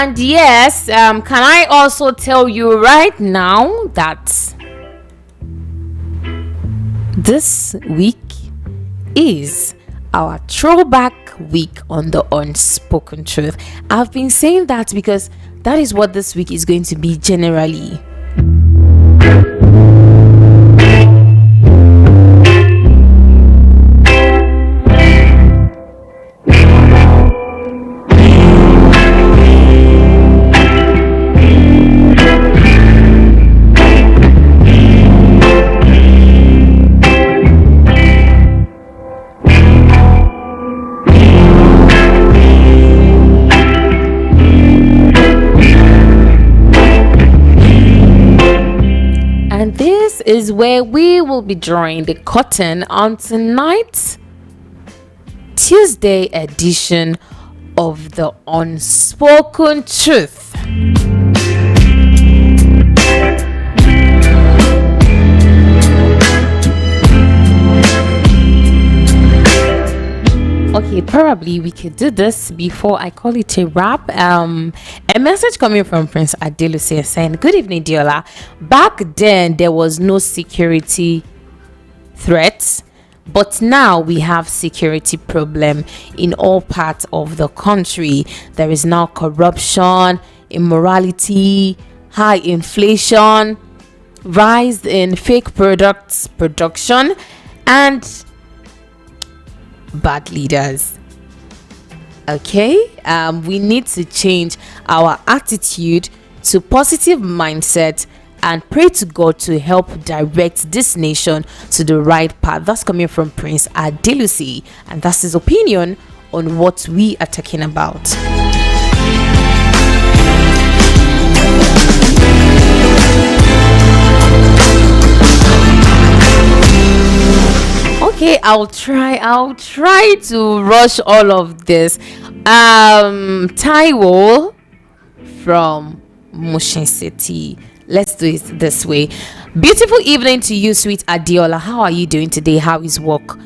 And yes, can I also tell you right now that this week is our throwback week on the Unspoken Truth. I've been saying that because that is what this week is going to be generally. Is where we will be drawing the curtain on tonight's Tuesday edition of the Unspoken Truth. Okay, probably we could do this before I call it a wrap. A message coming from Prince Adelusi saying, "Good evening, Deollaa. Back then, there was no security threats, but now we have security problem in all parts of the country. There is now corruption, immorality, high inflation, rise in fake products production, and bad leaders." Okay, we need to change our attitude to positive mindset and pray to God to help direct this nation to the right path. That's coming from Prince Adelusi, and that's his opinion on what we are talking about. Okay, I'll try to rush all of this. Taiwo from Mushin City. Let's do it this way. Beautiful evening to you, sweet Deollaa. How are you doing today? How is work?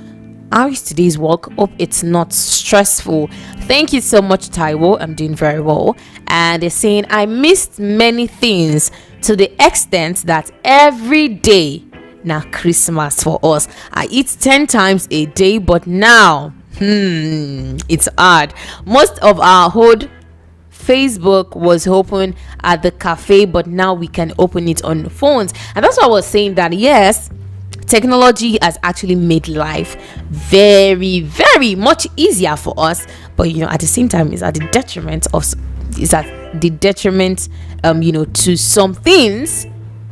How is today's work? Hope it's not stressful. Thank you so much, Taiwo. I'm doing very well. And they're saying I missed many things to the extent that every day now Christmas for us. I eat 10 times a day, but now it's hard. Most of our whole Facebook was open at the cafe, but now we can open it on phones. And that's why I was saying that yes, technology has actually made life very, very much easier for us, but at the same time it's at the detriment to some things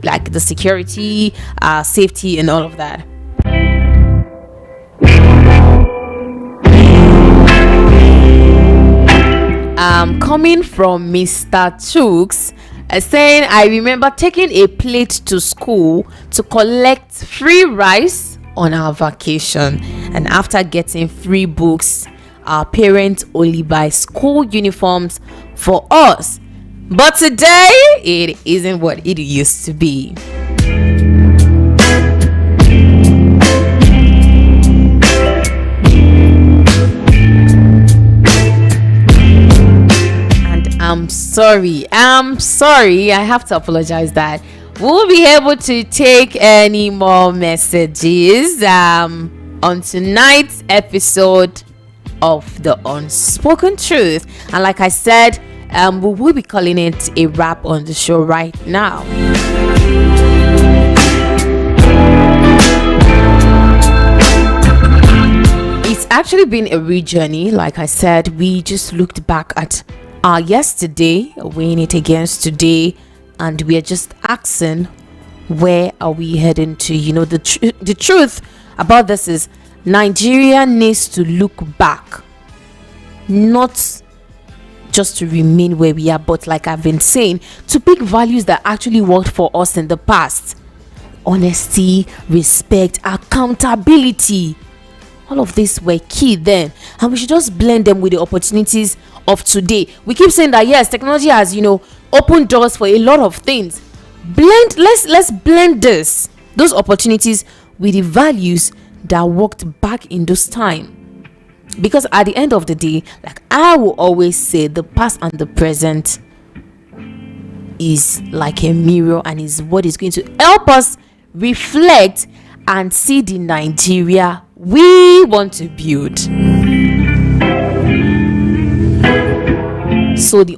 like the security, safety, and all of that. Coming from Mr. Chooks, saying, I remember taking a plate to school to collect free rice on our vacation, and after getting free books, our parents only buy school uniforms for us. But today, it isn't what it used to be. And I'm sorry. I have to apologize that we won't be able to take any more messages on tonight's episode of the Unspoken Truth. And like I said, we will be calling it a wrap on the show right now. It's actually been a real journey. Like I said, we just looked back at our yesterday, weighing it against today, and we are just asking, where are we heading to? The truth about this is Nigeria needs to look back, not just to remain where we are, but like I've been saying, to pick values that actually worked for us in the past. Honesty, respect, accountability. All of these were key then, and we should just blend them with the opportunities of today. We keep saying that yes, technology has opened doors for a lot of things. Let's blend those opportunities with the values that worked back in those time, because at the end of the day, like I will always say, the past and the present is like a mirror, and is what is going to help us reflect and see the Nigeria we want to build. So the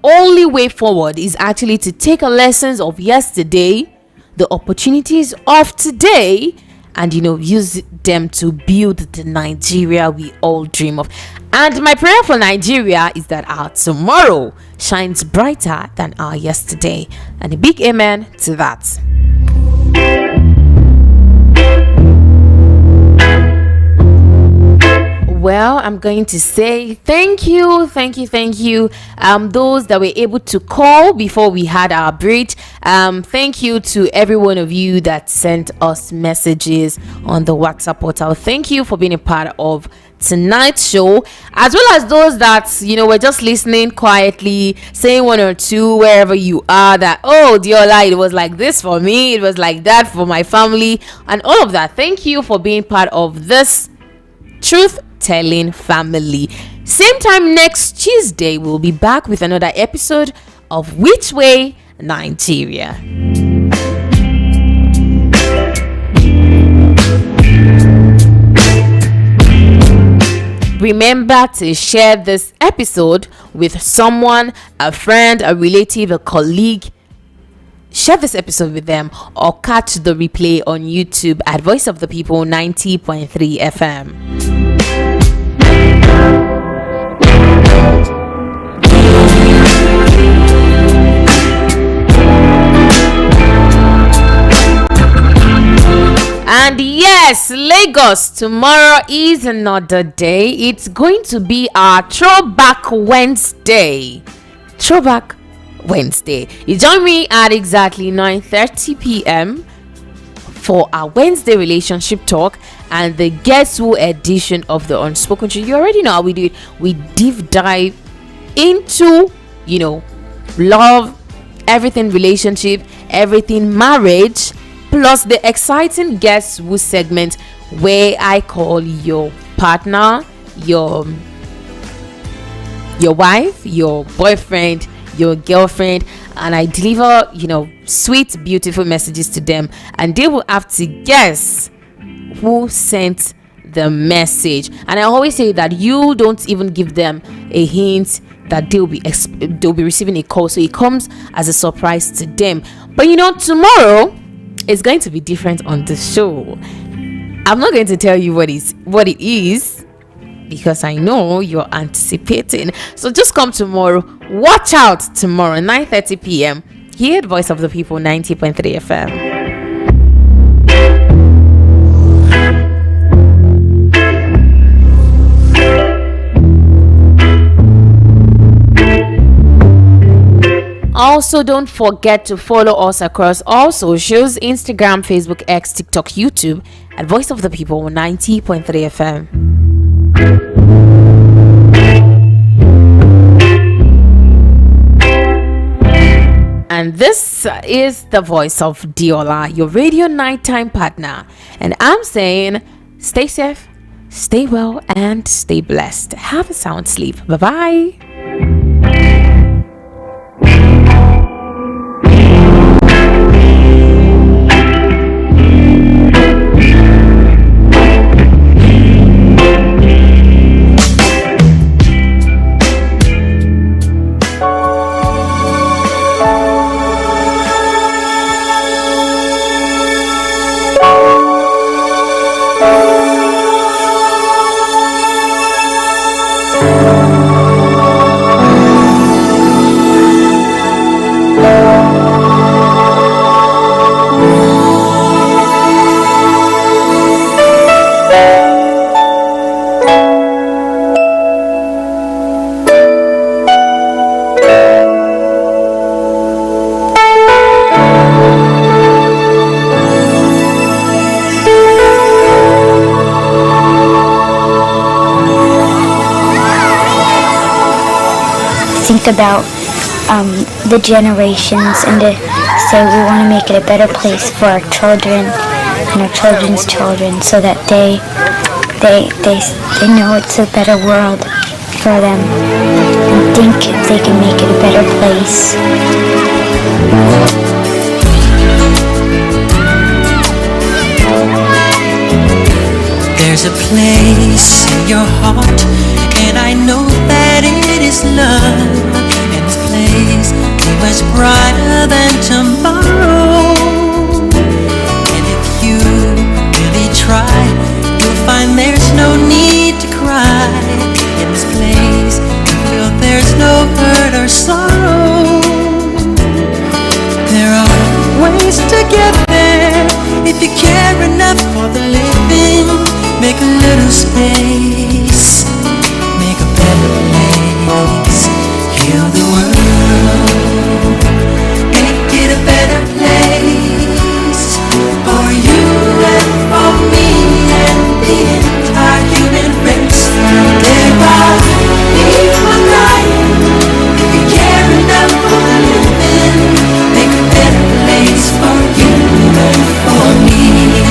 only way forward is actually to take our lessons of yesterday, the opportunities of today, and use them to build the Nigeria we all dream of. And my prayer for Nigeria is that our tomorrow shines brighter than our yesterday. And a big amen to that. Well, I'm going to say thank you. Those that were able to call before we had our break. Thank you to every one of you that sent us messages on the WhatsApp portal. Thank you for being a part of tonight's show, as well as those that were just listening quietly, saying one or two wherever you are that, oh Deollaa, it was like this for me, it was like that for my family, and all of that. Thank you for being part of this truth telling family. Same time next Tuesday, we'll be back with another episode of Which Way Nigeria. Remember to share this episode with someone, a friend, a relative, a colleague. Share this episode with them, or catch the replay on YouTube at Voice of the People 90.3 FM. And yes, Lagos, tomorrow is another day. It's going to be our Throwback Wednesday. You join me at exactly 9:30 p.m. for our Wednesday relationship talk and the Guess Who edition of the Unspoken Truth. You already know how we do it. We deep dive into, love, everything relationship, everything marriage, plus the exciting Guess Who segment where I call your partner, your wife, your boyfriend, your girlfriend, and I deliver sweet, beautiful messages to them, and they will have to guess who sent the message. And I always say that you don't even give them a hint that they'll be receiving a call, so it comes as a surprise to them. But tomorrow is going to be different on the show. I'm not going to tell you what it is, because I know you're anticipating. So just come tomorrow. Watch out tomorrow, 9:30 p.m. here at Voice of the People 90.3 FM. Also, don't forget to follow us across all socials: Instagram, Facebook, X, TikTok, YouTube at Voice of the People 90.3 FM. And this is the voice of Deollaa, your radio nighttime partner. And I'm saying, stay safe, stay well, and stay blessed. Have a sound sleep. Bye-bye. think about the generations and to say we want to make it a better place for our children and our children's children, so that they know it's a better world for them and think they can make it a better place. There's a place in your heart, and I know that it is love. And this place is much brighter than tomorrow. And if you really try, you'll find there's no need to cry. In this place, you feel there's no hurt or sorrow. There are ways to get there if you care enough for the living. Make a little space, make a better place, heal the world, make it a better place for you and for me and the entire human race. There are people dying. If you care enough for the living, make a better place for you and for me.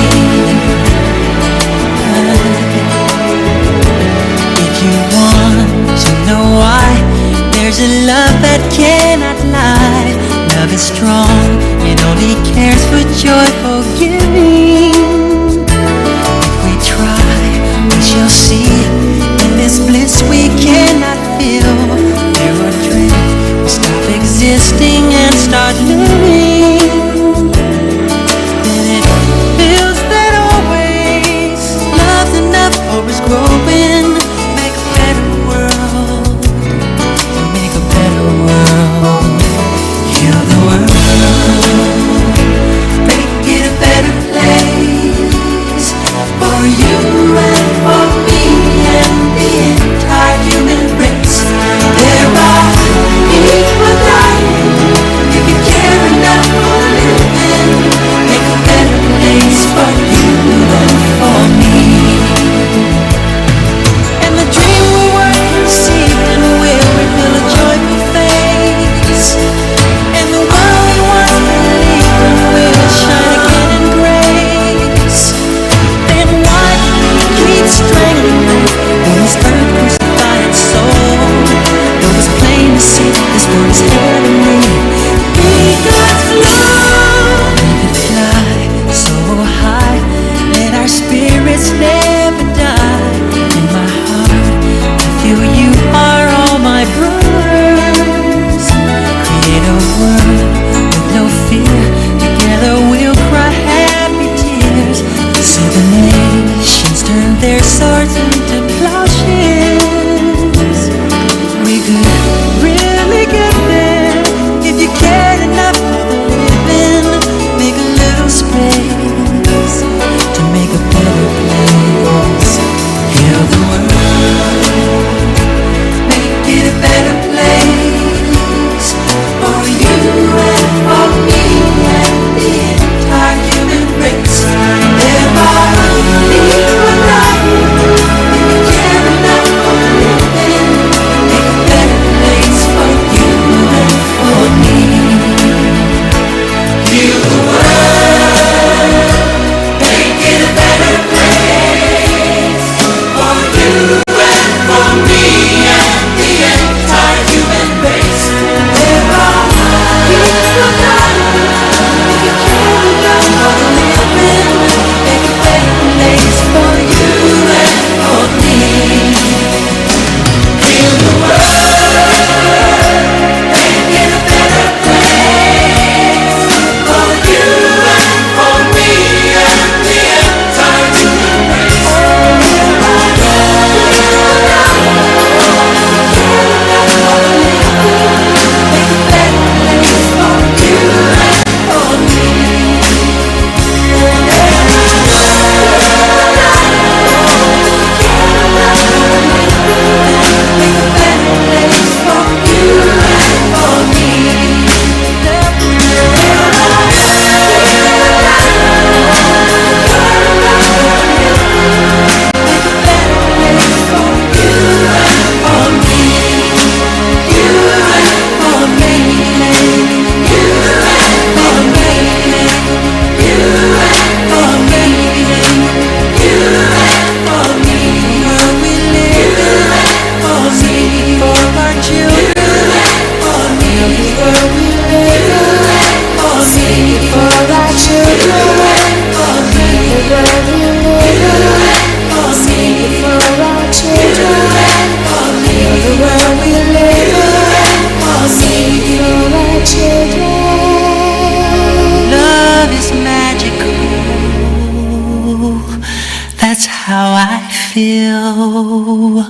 That's how I feel,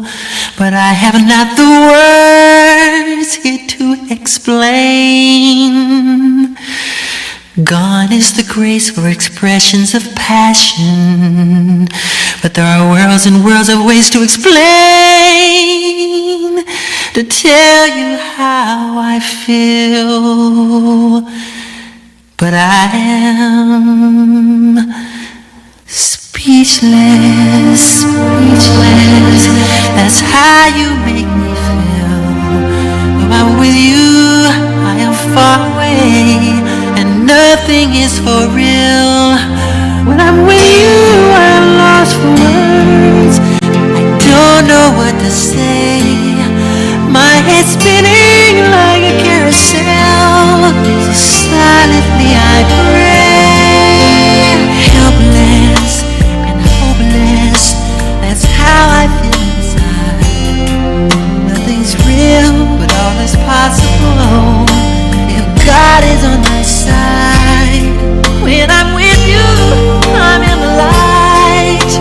but I have not the words here to explain. Gone is the grace for expressions of passion, but there are worlds and worlds of ways to explain, to tell you how I feel, but I am speechless, speechless. That's how you make me feel. Though I'm with you, I am far away, and nothing is for real. When I'm with you, I'm lost for words. I don't know what to say. My head's spinning like a carousel. So silently I pray. Helpless and hopeless, that's how I feel inside. Nothing's real, but all is possible if God is on my side. When I'm with you, I'm in the light,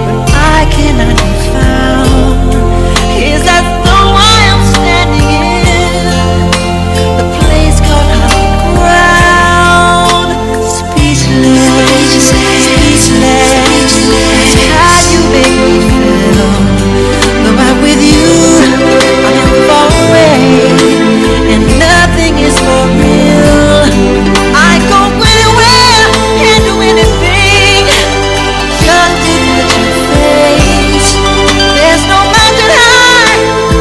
but I cannot be found. Is that the one I'm standing in? The place called high ground. Speechless, speechless. How you make me feel. Though I'm with you, I am far away, and nothing is for real. I go anywhere and do anything just to touch your face. There's no mountain high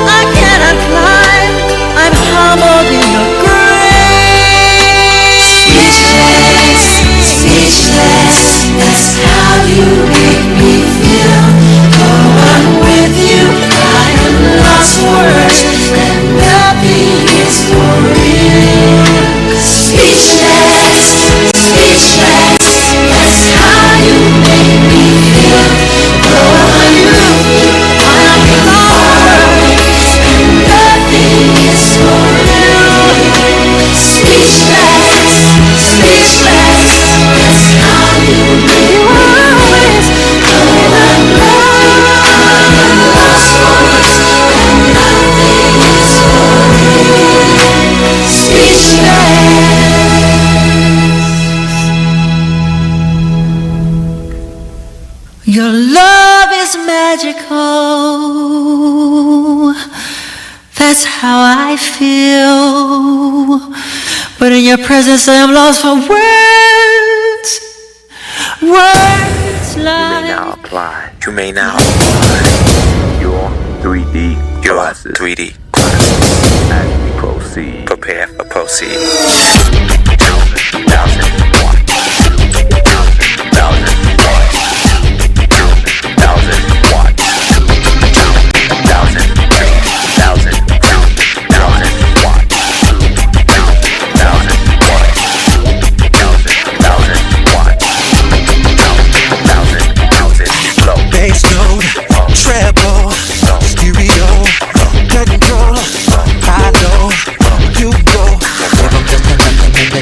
I cannot climb. I'm humbled in your grace. Speechless, speechless. That's how you make me feel. Though I'm with you, I am lost for words, and nothing is for real. Speechless, speechless. That's how you make me feel. Though I'm with you, I am lost, and nothing is for real. Speechless, speechless. That's how you make me feel. Though I'm lost for words, and nothing is for real. Speechless. Your love is magical. That's how I feel. But in your presence I am lost for words. Words You may like now apply. You may now apply your 3D glasses. 3D as we proceed. Prepare for proceed. 1,000 watts. 1,000 watts. 1,000 watts. 1,000 watts. 1,000 watts. 1,000 low. Bass note, treble, stereo, control, high low, you go. Give 'em just enough to make the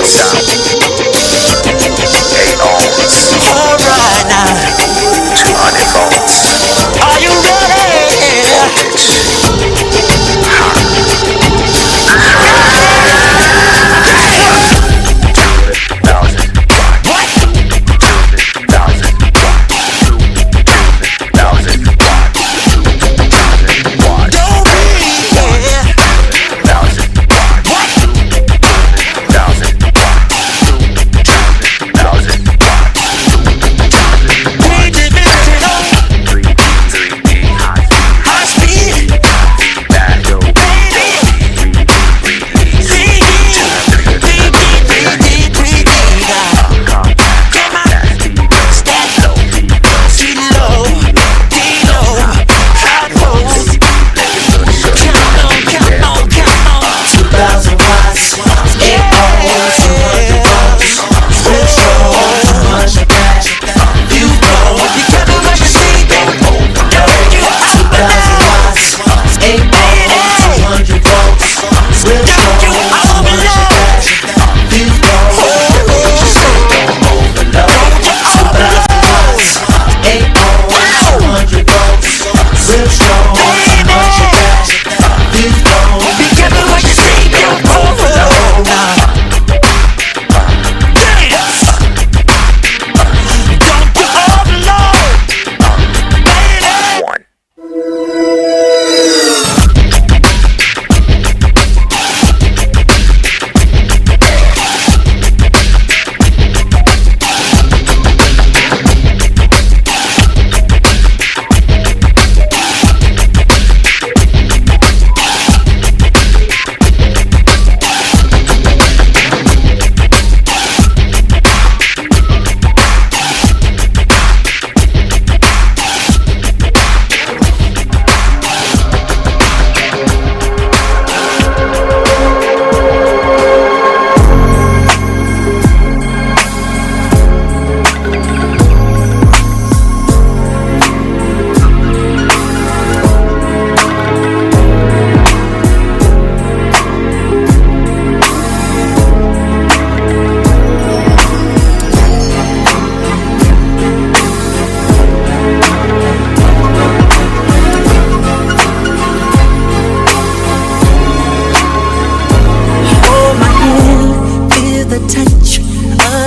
8 ohms. Alright now. 200 volts. Are you ready? Voltage.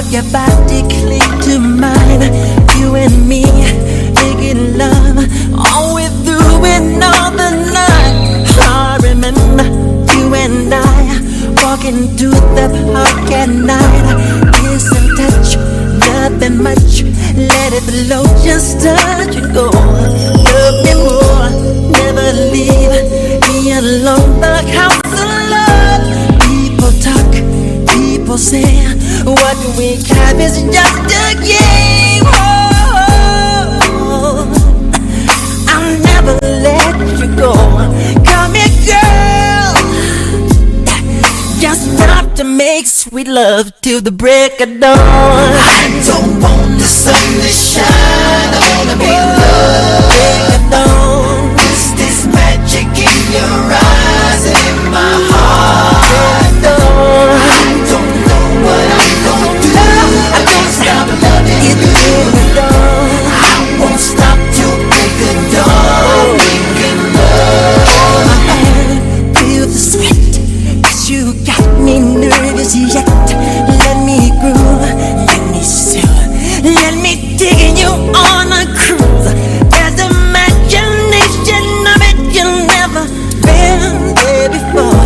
Your body cling to mine. You and me making love all way through and all the night. I remember you and I walking through the park at night. Kiss and touch, nothing much. Let it flow, just touch and go. Love me more, never leave me alone. The house of love. People talk, people say what we have is just a game. Oh, I'll never let you go. Come here, girl. Just enough to make sweet love till the break of dawn. I don't want the sun to shine. I wanna be loved. Break of dawn. Is this magic in your eyes and in my heart? Break of dawn. I don't know what I'm gonna do. I can't stop loving you. I won't stop till break of dawn. Making love. My hand, feel the sweat. 'Cause you got me nervous yet. Let me groove, let me soothe, let me dig in you on a cruise. There's imagination of it, you've never been there before.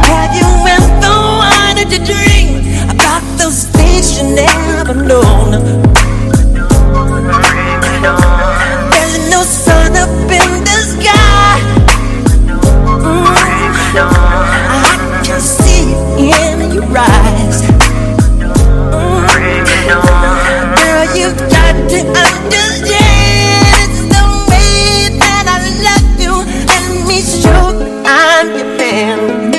Have you ever wanted to dream about those things you never known? There's no sun up in the sky. I can see it in your eyes. Girl, you've got to understand it's the way that I love you. Let me show I'm your man.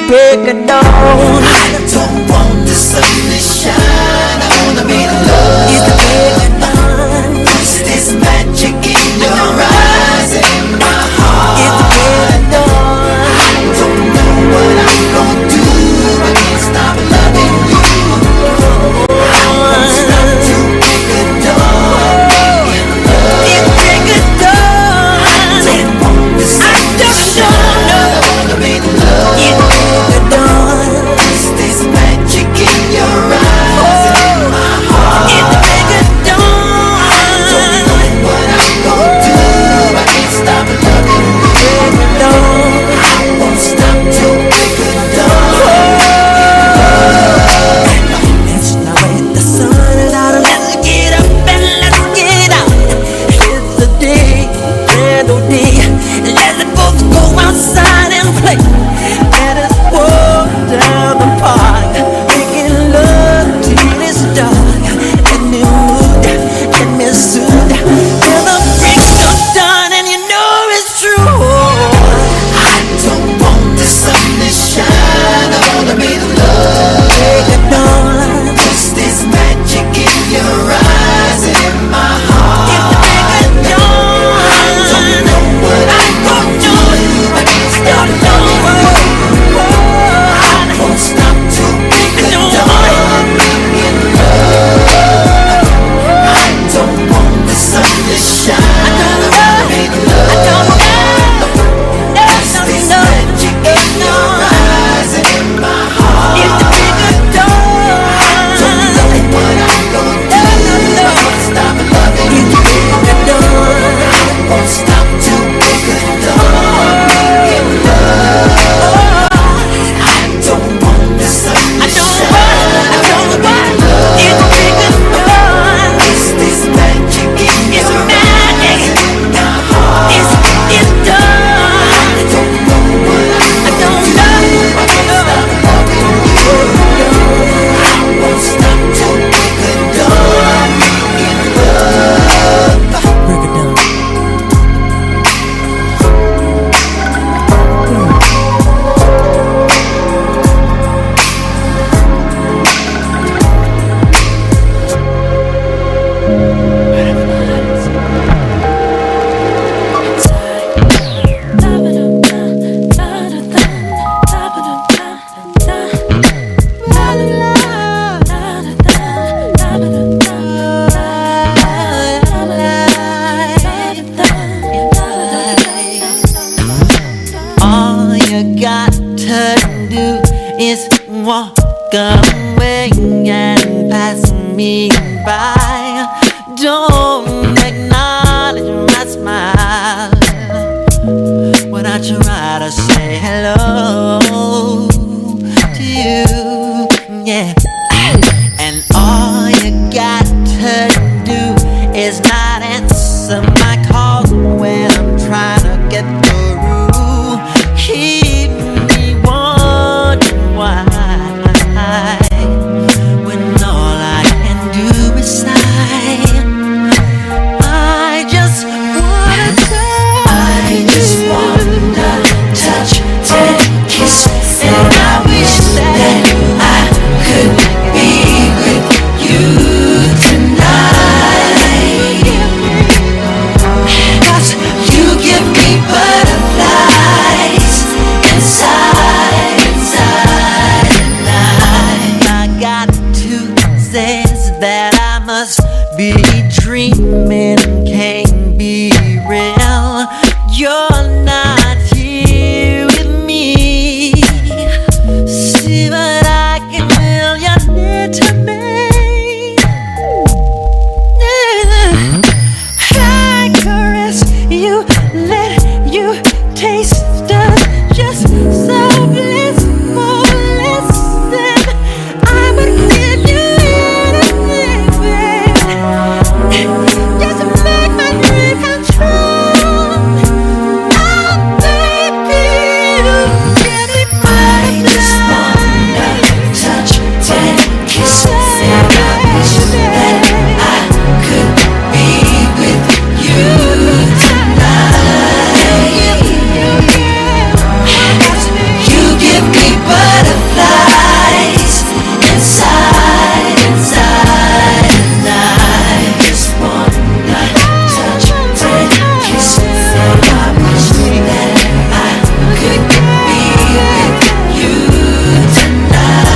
Break it down. I don't want the sun to shine. I wanna be loved. It's the break it down. Is this magic in your eyes and in my heart? It's the break it down. I don't know what I'm gonna do. I can't stop loving you. got to do is walk away and pass me by. Don't acknowledge my smile when I try to say hello to you, yeah. And all you got to do is not answer my calls when I'm trying to get through. Keep me wondering why, when all I can do is sigh. I just wanna touch, take, kiss, and I wish that I could be with you tonight. 'Cause you give me butterflies inside, and I got to say that I must be dreaming, can't be real. You're not here with me. See, but I can feel you near to me. I caress you, let you taste us, just so blissful. Listen, I would give you anything, baby, just to make my dream come true. Oh, baby, you give me butterflies. Touch, take, kiss, and I wish that I could be with you tonight. You give me butterflies inside, and I just wanna touch, take, kiss, and I wish that I could be with you tonight.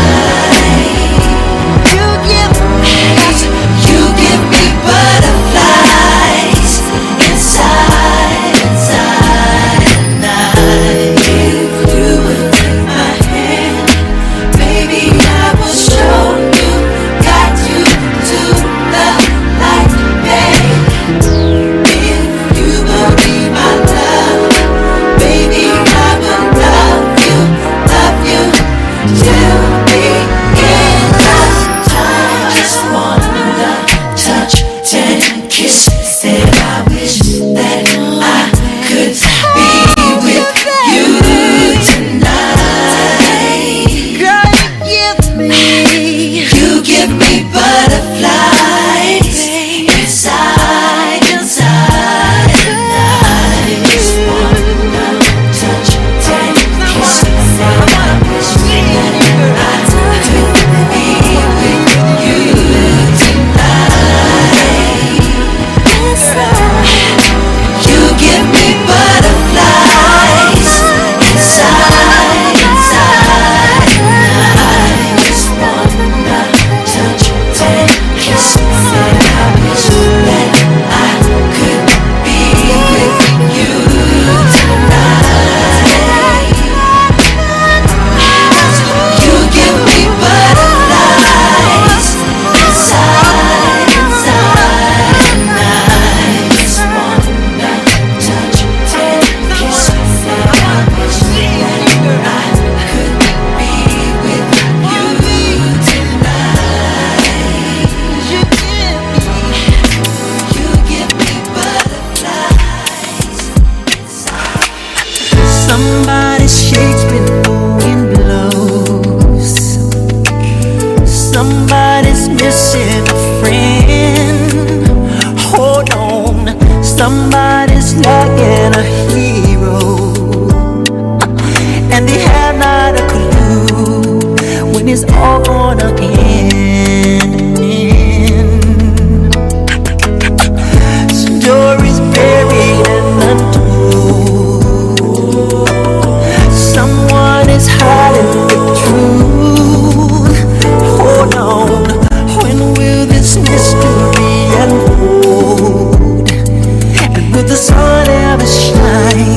You give me butterflies inside, and I, if you would take my hand, baby, I will show you, guide you to the light, babe. If you will be my love, baby, I will love you till the end of time. Just wanna touch, take, kiss, and I wish that I could be with you tonight. Girl, you give me butterflies inside, and I just wanna touch, take, kiss, and I wish that I could be with you tonight. You give me butterflies inside, and I just wanna touch, take, kiss, and I wish that I could be with you tonight. You give me butterflies inside, and I just wanna touch, take, kiss, and I wish that I could be with you tonight. You give me butterflies inside. Somebody shakes when the wind blows. Somebody's missing a friend. Hold on, somebody's lacking a hero, and they have not a clue when it's all gonna end. Stories buried and untold. Someone is hiding the truth. Hold on, when will this mystery unfold? And will the sun ever shine?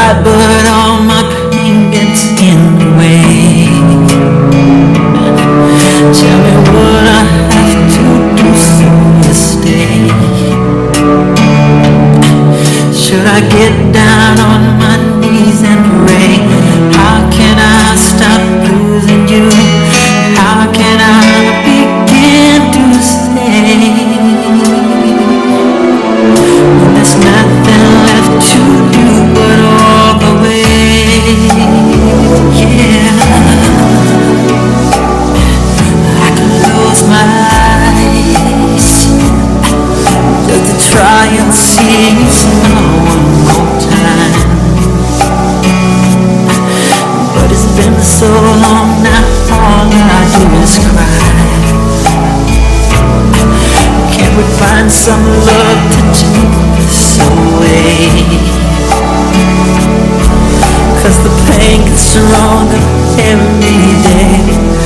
try, but all my pain gets in the way. Tell me what I have to do so you stay. Should I get down on my knees and pray? How can I stop losing you? How can I begin to say when there's nothing left to do but walk away? Yeah, I could close my eyes just to try and see you smile one more time. But it's been so long now, all I do is cry. Can't we find some love to take this away? 'Cause the pain gets stronger every day.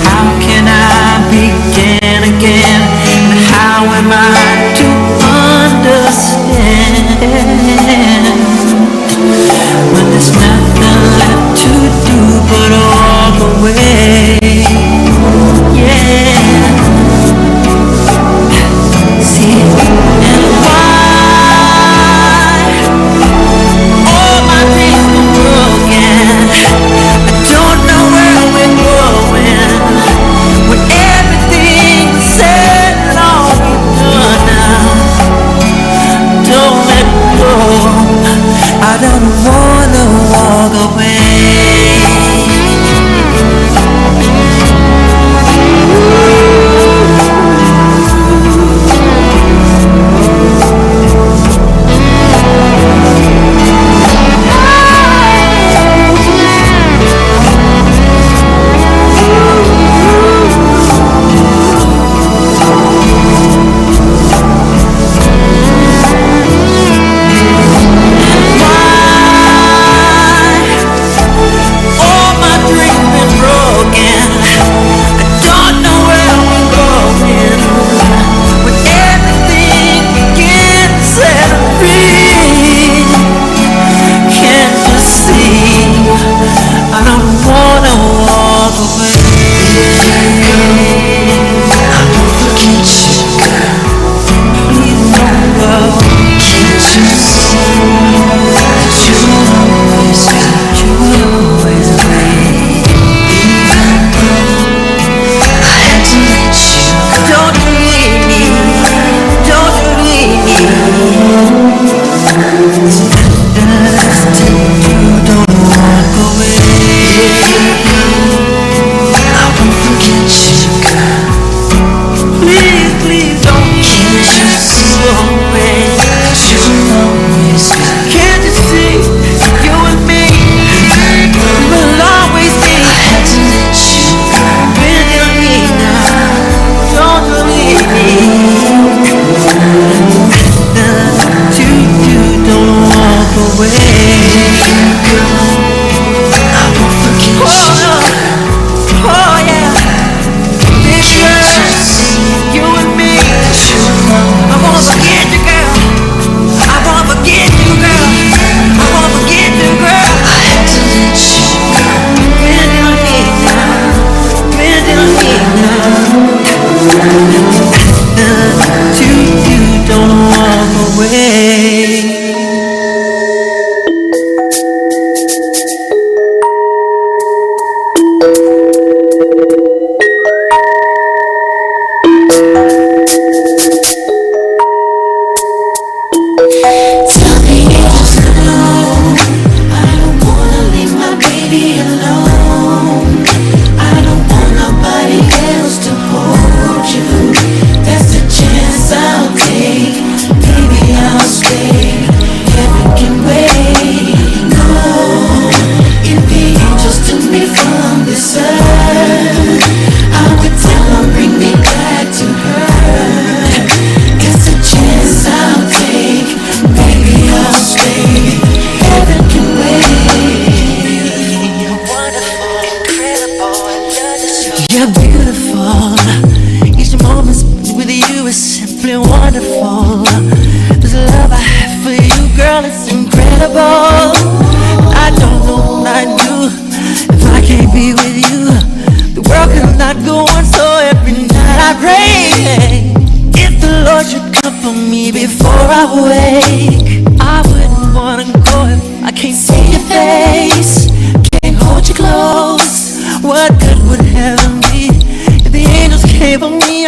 How can I begin again? And how am I to understand when there's nothing left to do but walk away? Yeah. See, and why all my dreams were broken. I don't know where we're going.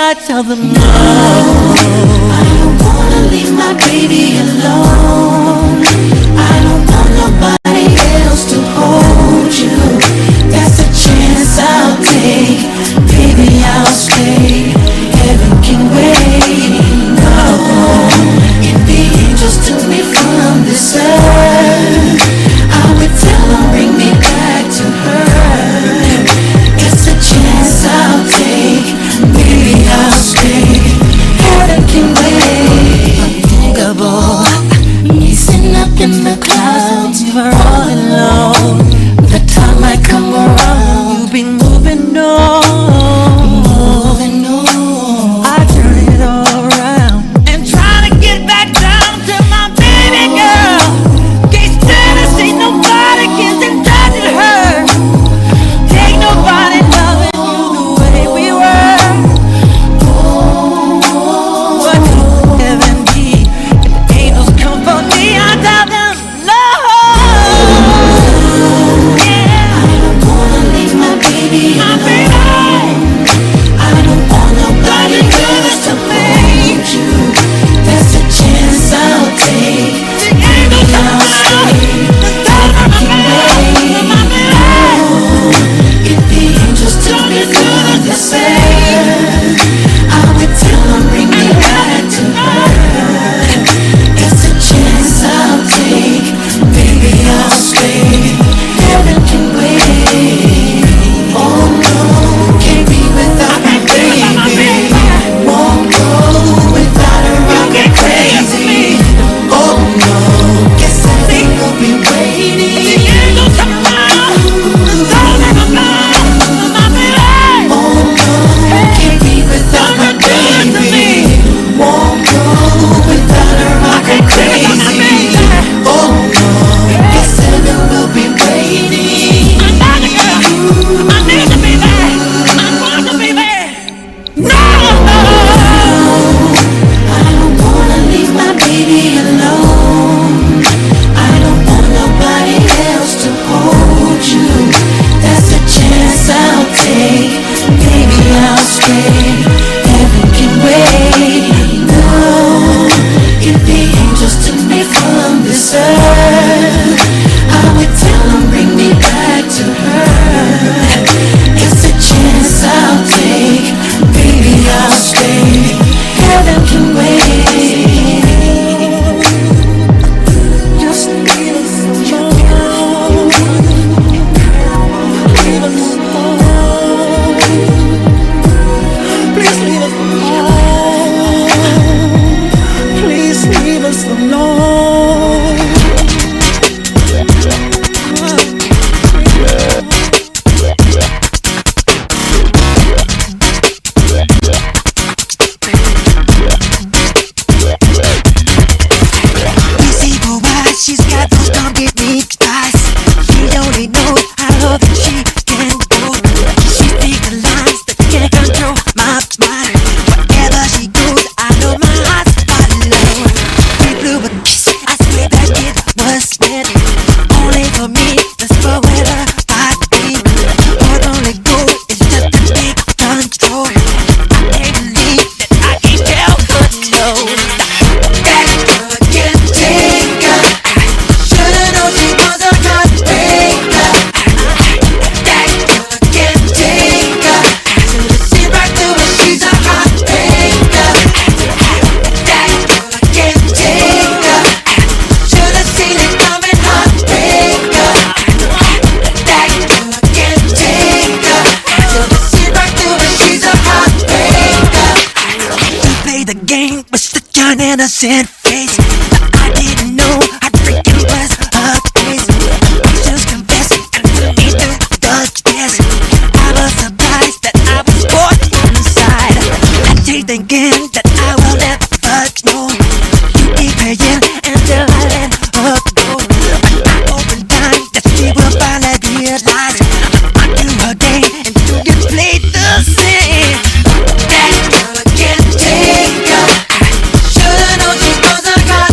I tell them no. I don't wanna leave my baby alone. I don't want nobody else to hold you. That's a chance I'll take. Baby, I'll stay. Heaven can wait. No, if the angels took me from this earth, I would tell them bring me back to her. It's a chance I'll take. Baby, I'll stay. Heaven can wait. Unthinkable. Easing up in the clouds, you're all alone. The time might come around, you'll be moving on. Moving on. I turn it all around and try to get back down to my baby girl. Can't stand to see nobody kissing, touching her. Ain't nobody loving you the way we were. What could heaven be if the angels come for me? I tell them no. Yeah. I don't wanna leave my baby alone. I don't want nobody else to hold you. That's a chance I'll take. The angels I'll stay. Heaven can wait. If the angels took me from this earth, I would tell them bring me back to her. It's a chance I'll take. Baby, I'll stay. Heaven can wait. Oh no, can't be without my baby. Won't go without her, I'll get crazy. Oh no, guess I think we'll be waiting. The angels come around, don't ever know, my baby. Oh no, can't be without my baby. Won't go without her, I'll get crazy. Oh no, guess heaven will be waiting. I'm not a girl, I need to be there, I want to be there. No, I don't wanna leave my baby alone. I don't want nobody else to hold you. That's a chance I'll take. Baby, I'll stay. Heaven can wait. No, if the angels took me from this earth, I would tell them bring me back to her. It's a chance I'll take. Baby, I'll stay. Heaven can wait. Just leave us alone. Leave us alone. Please leave us alone. Please leave us alone. Easy go by, she's got those don't get me eyes. She only knows how love she can go. She speaks the lines that can't control my mind. Wherever she goes, I know my heart's follow. We blew a kiss, I swear that it was meant only for me. That's for where the heart beat. Her only goal is just to take control. I can't believe that I can't tell her no. That girl can take her. Should've known she was a heartbreaker. That girl can take her. Should've seen right through her, she's a heartbreaker. That girl can take her. Should've seen it coming, heartbreaker. That girl can take her. Should've seen right through her, she's a heartbreaker. You play the game with such an innocent face. I didn't know heartbreaking was her case. Just confess and put me through the test. I was surprised that I was born inside. I keep thinking that I will never know. You keep paying until I let her go. But I open time that she will finally realize I'm onto her game and you can play the same. That girl can take her. Should've known she was a god.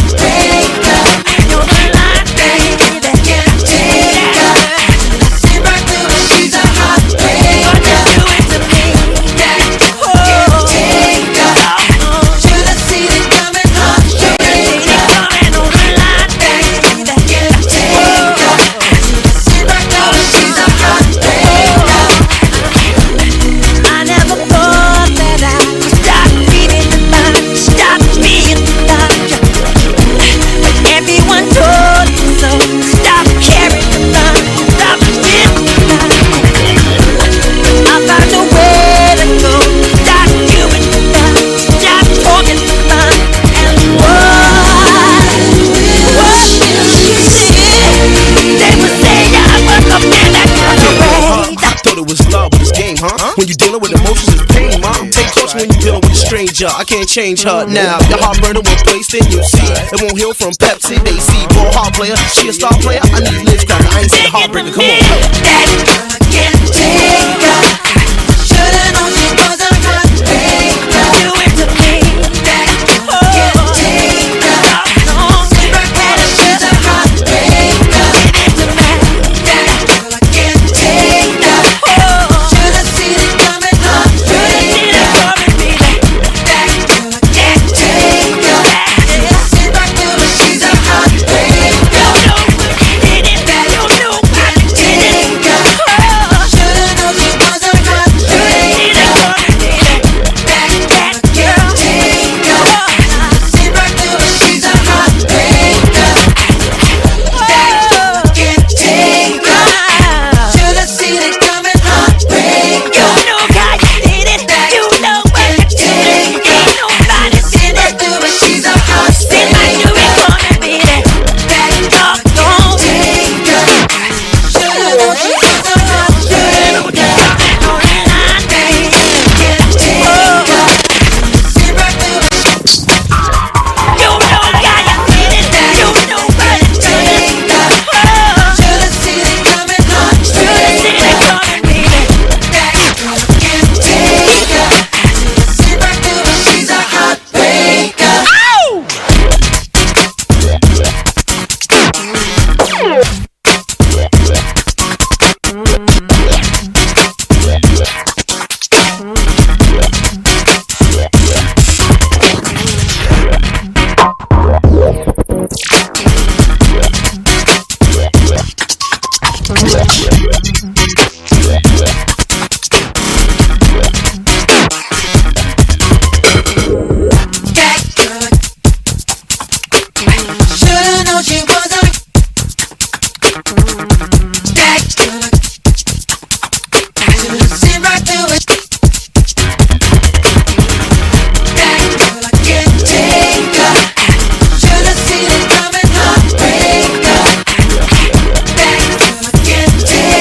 when you dealing with a stranger. I can't change her now. Your heart burning when placed in you see. It won't heal from Pepsi. They see ball hard player. She a star player. I need Liz Cracker. I ain't seen the heartbreaker. Come on. That girl I can't take her. Should've known she was a heartbreaker. Do it to me. That girl I can't take her. Never had a she's a heartbreaker. Give it to me. That girl I can't take her. Should've seen it coming, heartbreaker. That girl I can't take her. Sit back to her, she's a heartbreaker. That girl I can't take her. Should've known she was a heartbreaker. That girl I can't take her. Sit back to her, she's a heartbreaker. That girl I can't take her. Should've seen it coming, heartbreaker. You know how you did it. You know what you did. Ain't nobody seen it. Do it, she's a heartbreaker. Seems like you ain't gonna beat it. That girl I can't take her. Should've known she was a heartbreaker. That girl I can't take her. Sit back to her. You know how you did it. You know what you did. Should've seen it coming, heartbreaker. That girl I can't take her. Sit back to her, she's a heartbreaker. That girl should've known she was a. That girl should've seen right through it. That girl I can't take her. Should've seen it coming, heartbreaker. That girl I can't take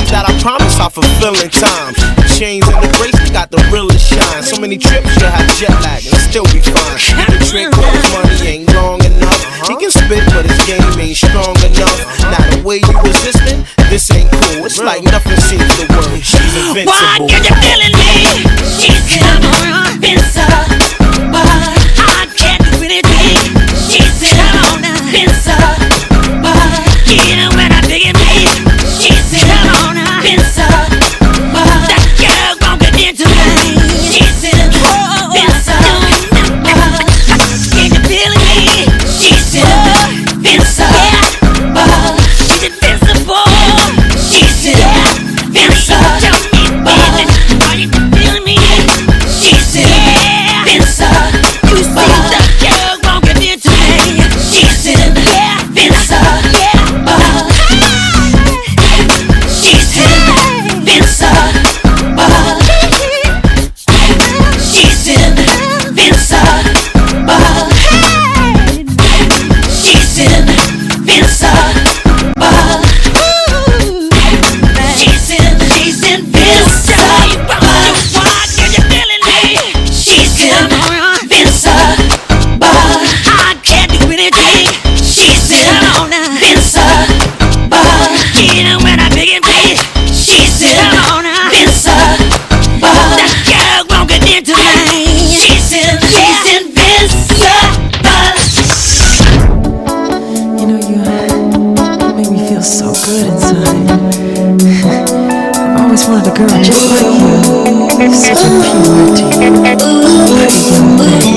that I promise I'll fulfill in time. The chains and the bracelet got the realest shine. So many trips you'll have jet lag and still be fine. The trick on his money ain't long enough. He can spit but his game ain't strong enough. Now the way you resisting, this ain't cool. It's like nothing seems to work. She's invincible. Why get you feeling me? She's invincible. I can't do anything. She's invincible. Even when I dig it me, she's invincible. That girl won't get into me. She's invincible. Can you feel me? She's invincible. She's invincible. She's invincible. Are you feeling me? She's invincible. You see the girl won't get into me. She's invincible. She's invincible. She's invincible. She's invincible. She's invincible. Why are you feeling me? She's invincible. I can't do anything. She's invincible. Even when I beg and plead, she's invincible. That girl won't get into me. She's invincible. You know, you make me feel so good inside. I've always wanted a girl just like you. Such a purity. Mighty young thing.